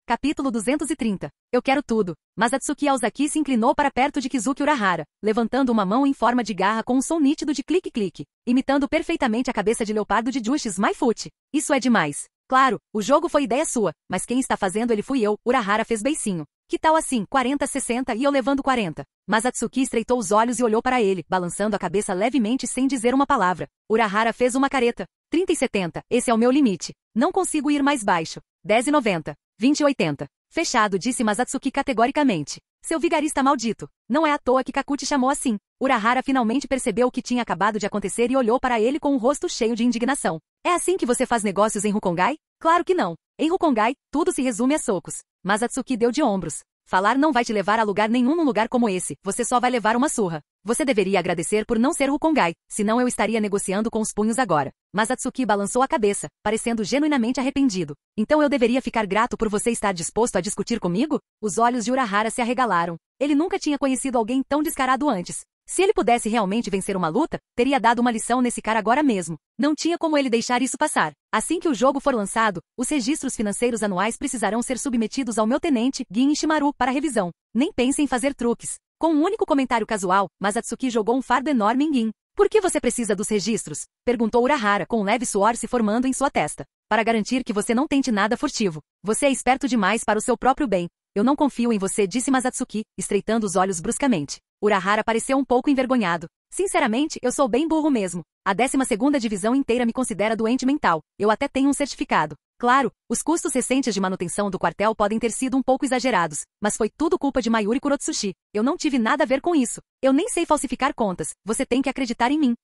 Capítulo 230. Eu quero tudo. Masatsuki Aozaki se inclinou para perto de Kizuki Urahara, levantando uma mão em forma de garra com um som nítido de clique-clique, imitando perfeitamente a cabeça de leopardo de Jushi's Maifuchi. Isso é demais. Claro, o jogo foi ideia sua, mas quem está fazendo ele fui eu, Urahara fez beicinho. Que tal assim, 40-60 e eu levando 40? Masatsuki estreitou os olhos e olhou para ele, balançando a cabeça levemente sem dizer uma palavra. Urahara fez uma careta. 30-70, esse é o meu limite. Não consigo ir mais baixo. 10-90. 20-80. Fechado, disse Masatsuki categoricamente. Seu vigarista maldito. Não é à toa que Kakuchi chamou assim. Urahara finalmente percebeu o que tinha acabado de acontecer e olhou para ele com um rosto cheio de indignação. É assim que você faz negócios em Rukongai? Claro que não. Em Rukongai, tudo se resume a socos. Masatsuki deu de ombros. Falar não vai te levar a lugar nenhum num lugar como esse, você só vai levar uma surra. Você deveria agradecer por não ser Rukongai, senão eu estaria negociando com os punhos agora. Masatsuki balançou a cabeça, parecendo genuinamente arrependido. Então eu deveria ficar grato por você estar disposto a discutir comigo? Os olhos de Urahara se arregalaram. Ele nunca tinha conhecido alguém tão descarado antes. Se ele pudesse realmente vencer uma luta, teria dado uma lição nesse cara agora mesmo. Não tinha como ele deixar isso passar. Assim que o jogo for lançado, os registros financeiros anuais precisarão ser submetidos ao meu tenente, Gin Ishimaru, para revisão. Nem pense em fazer truques. Com um único comentário casual, Masatsuki jogou um fardo enorme em Gin. Por que você precisa dos registros? Perguntou Urahara, com um leve suor se formando em sua testa. Para garantir que você não tente nada furtivo. Você é esperto demais para o seu próprio bem. Eu não confio em você, disse Masatsuki, estreitando os olhos bruscamente. Urahara pareceu um pouco envergonhado. Sinceramente, eu sou bem burro mesmo. A 12ª divisão inteira me considera doente mental. Eu até tenho um certificado. Claro, os custos recentes de manutenção do quartel podem ter sido um pouco exagerados, mas foi tudo culpa de Mayuri Kurotsushi. Eu não tive nada a ver com isso. Eu nem sei falsificar contas. Você tem que acreditar em mim.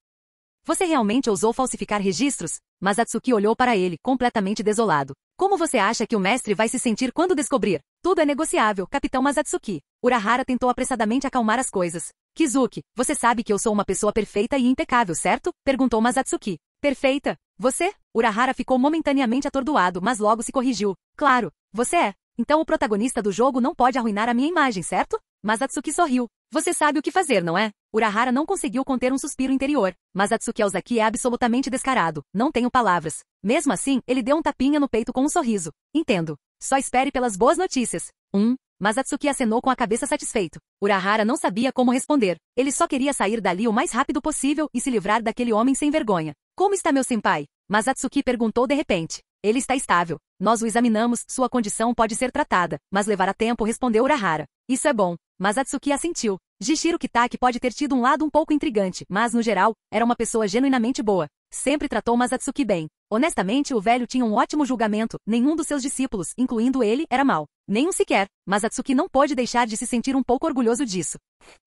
Você realmente ousou falsificar registros? Masatsuki olhou para ele, completamente desolado. Como você acha que o mestre vai se sentir quando descobrir? Tudo é negociável, Capitão Masatsuki. Urahara tentou apressadamente acalmar as coisas. Kizuki, você sabe que eu sou uma pessoa perfeita e impecável, certo? Perguntou Masatsuki. Perfeita? Você? Urahara ficou momentaneamente atordoado, mas logo se corrigiu. Claro, você é. Então o protagonista do jogo não pode arruinar a minha imagem, certo? Masatsuki sorriu. Você sabe o que fazer, não é? Urahara não conseguiu conter um suspiro interior. Masatsuki Aozaki é absolutamente descarado. Não tenho palavras. Mesmo assim, ele deu um tapinha no peito com um sorriso. Entendo. Só espere pelas boas notícias. Masatsuki acenou com a cabeça satisfeito. Urahara não sabia como responder. Ele só queria sair dali o mais rápido possível e se livrar daquele homem sem vergonha. Como está meu senpai? Masatsuki perguntou de repente. Ele está estável. Nós o examinamos, sua condição pode ser tratada, mas levará tempo, respondeu Urahara. Isso é bom. Masatsuki assentiu. Jishiro Kitaki pode ter tido um lado um pouco intrigante, mas, no geral, era uma pessoa genuinamente boa. Sempre tratou Masatsuki bem. Honestamente, o velho tinha um ótimo julgamento. Nenhum dos seus discípulos, incluindo ele, era mau. Nenhum sequer. Masatsuki não pôde deixar de se sentir um pouco orgulhoso disso.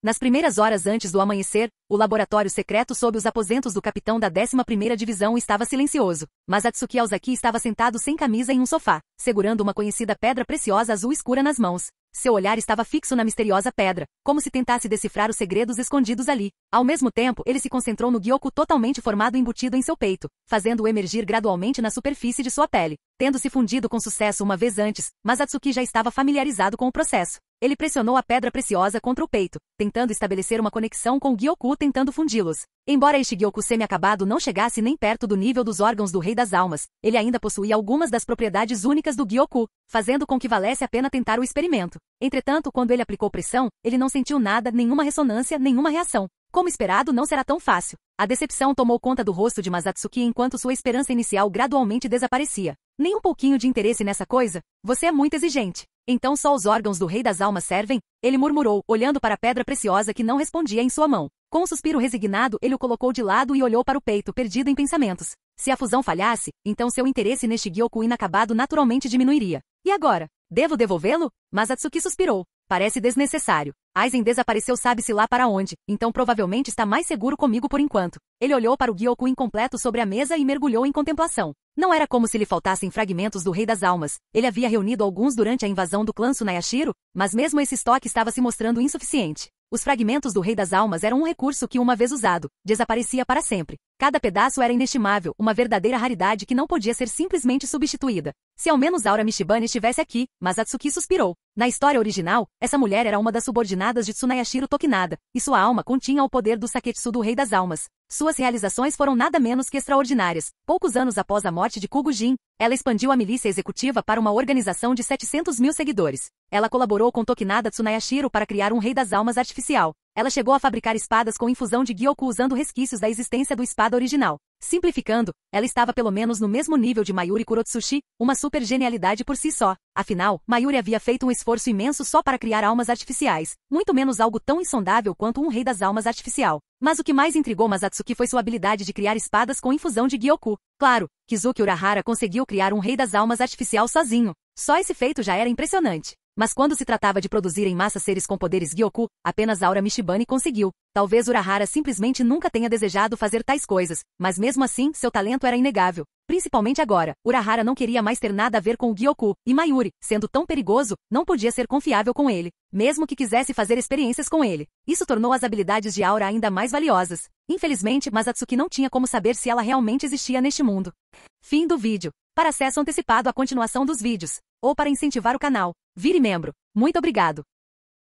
Nas primeiras horas antes do amanhecer, o laboratório secreto sob os aposentos do capitão da 11ª divisão estava silencioso. Masatsuki Aozaki estava sentado sem camisa em um sofá, segurando uma conhecida pedra preciosa azul escura nas mãos. Seu olhar estava fixo na misteriosa pedra, como se tentasse decifrar os segredos escondidos ali. Ao mesmo tempo, ele se concentrou no Gyoku totalmente formado e embutido em seu peito, fazendo-o emergir gradualmente na superfície de sua pele. Tendo se fundido com sucesso uma vez antes, Masatsuki já estava familiarizado com o processo. Ele pressionou a pedra preciosa contra o peito, tentando estabelecer uma conexão com o Gyoku tentando fundi-los. Embora este Gyoku semi-acabado não chegasse nem perto do nível dos órgãos do Rei das Almas, ele ainda possuía algumas das propriedades únicas do Gyoku, fazendo com que valesse a pena tentar o experimento. Entretanto, quando ele aplicou pressão, ele não sentiu nada, nenhuma ressonância, nenhuma reação. Como esperado, não será tão fácil. A decepção tomou conta do rosto de Masatsuki enquanto sua esperança inicial gradualmente desaparecia. Nem um pouquinho de interesse nessa coisa? Você é muito exigente. Então só os órgãos do Rei das Almas servem? Ele murmurou, olhando para a pedra preciosa que não respondia em sua mão. Com um suspiro resignado, ele o colocou de lado e olhou para o peito, perdido em pensamentos. Se a fusão falhasse, então seu interesse neste Gyokku inacabado naturalmente diminuiria. E agora? Devo devolvê-lo? Mas Atsuki suspirou. Parece desnecessário. Aizen desapareceu sabe-se lá para onde, então provavelmente está mais seguro comigo por enquanto. Ele olhou para o Gyokku incompleto sobre a mesa e mergulhou em contemplação. Não era como se lhe faltassem fragmentos do Rei das Almas. Ele havia reunido alguns durante a invasão do clã Tsunayashiro, mas mesmo esse estoque estava se mostrando insuficiente. Os fragmentos do Rei das Almas eram um recurso que, uma vez usado, desaparecia para sempre. Cada pedaço era inestimável, uma verdadeira raridade que não podia ser simplesmente substituída. Se ao menos Aura Mishibane estivesse aqui, mas Atsuki suspirou. Na história original, essa mulher era uma das subordinadas de Tsunayashiro Tokinada, e sua alma continha o poder do Saketsu do Rei das Almas. Suas realizações foram nada menos que extraordinárias. Poucos anos após a morte de Kugujin, ela expandiu a milícia executiva para uma organização de 700.000 seguidores. Ela colaborou com Tokinada Tsunayashiro para criar um Rei das Almas artificial. Ela chegou a fabricar espadas com infusão de Gyokku usando resquícios da existência do espada original. Simplificando, ela estava pelo menos no mesmo nível de Mayuri Kurotsushi, uma super genialidade por si só. Afinal, Mayuri havia feito um esforço imenso só para criar almas artificiais, muito menos algo tão insondável quanto um Rei das Almas artificial. Mas o que mais intrigou Masatsuki foi sua habilidade de criar espadas com infusão de Gyokku. Claro, Kizuki Urahara conseguiu criar um Rei das Almas artificial sozinho. Só esse feito já era impressionante. Mas quando se tratava de produzir em massa seres com poderes Gyokku, apenas Aura Mishibane conseguiu. Talvez Urahara simplesmente nunca tenha desejado fazer tais coisas, mas mesmo assim, seu talento era inegável. Principalmente agora, Urahara não queria mais ter nada a ver com o Gyokku, e Mayuri, sendo tão perigoso, não podia ser confiável com ele, mesmo que quisesse fazer experiências com ele. Isso tornou as habilidades de Aura ainda mais valiosas. Infelizmente, Masatsuki não tinha como saber se ela realmente existia neste mundo. Fim do vídeo. Para acesso antecipado à continuação dos vídeos, ou para incentivar o canal, vire membro. Muito obrigado.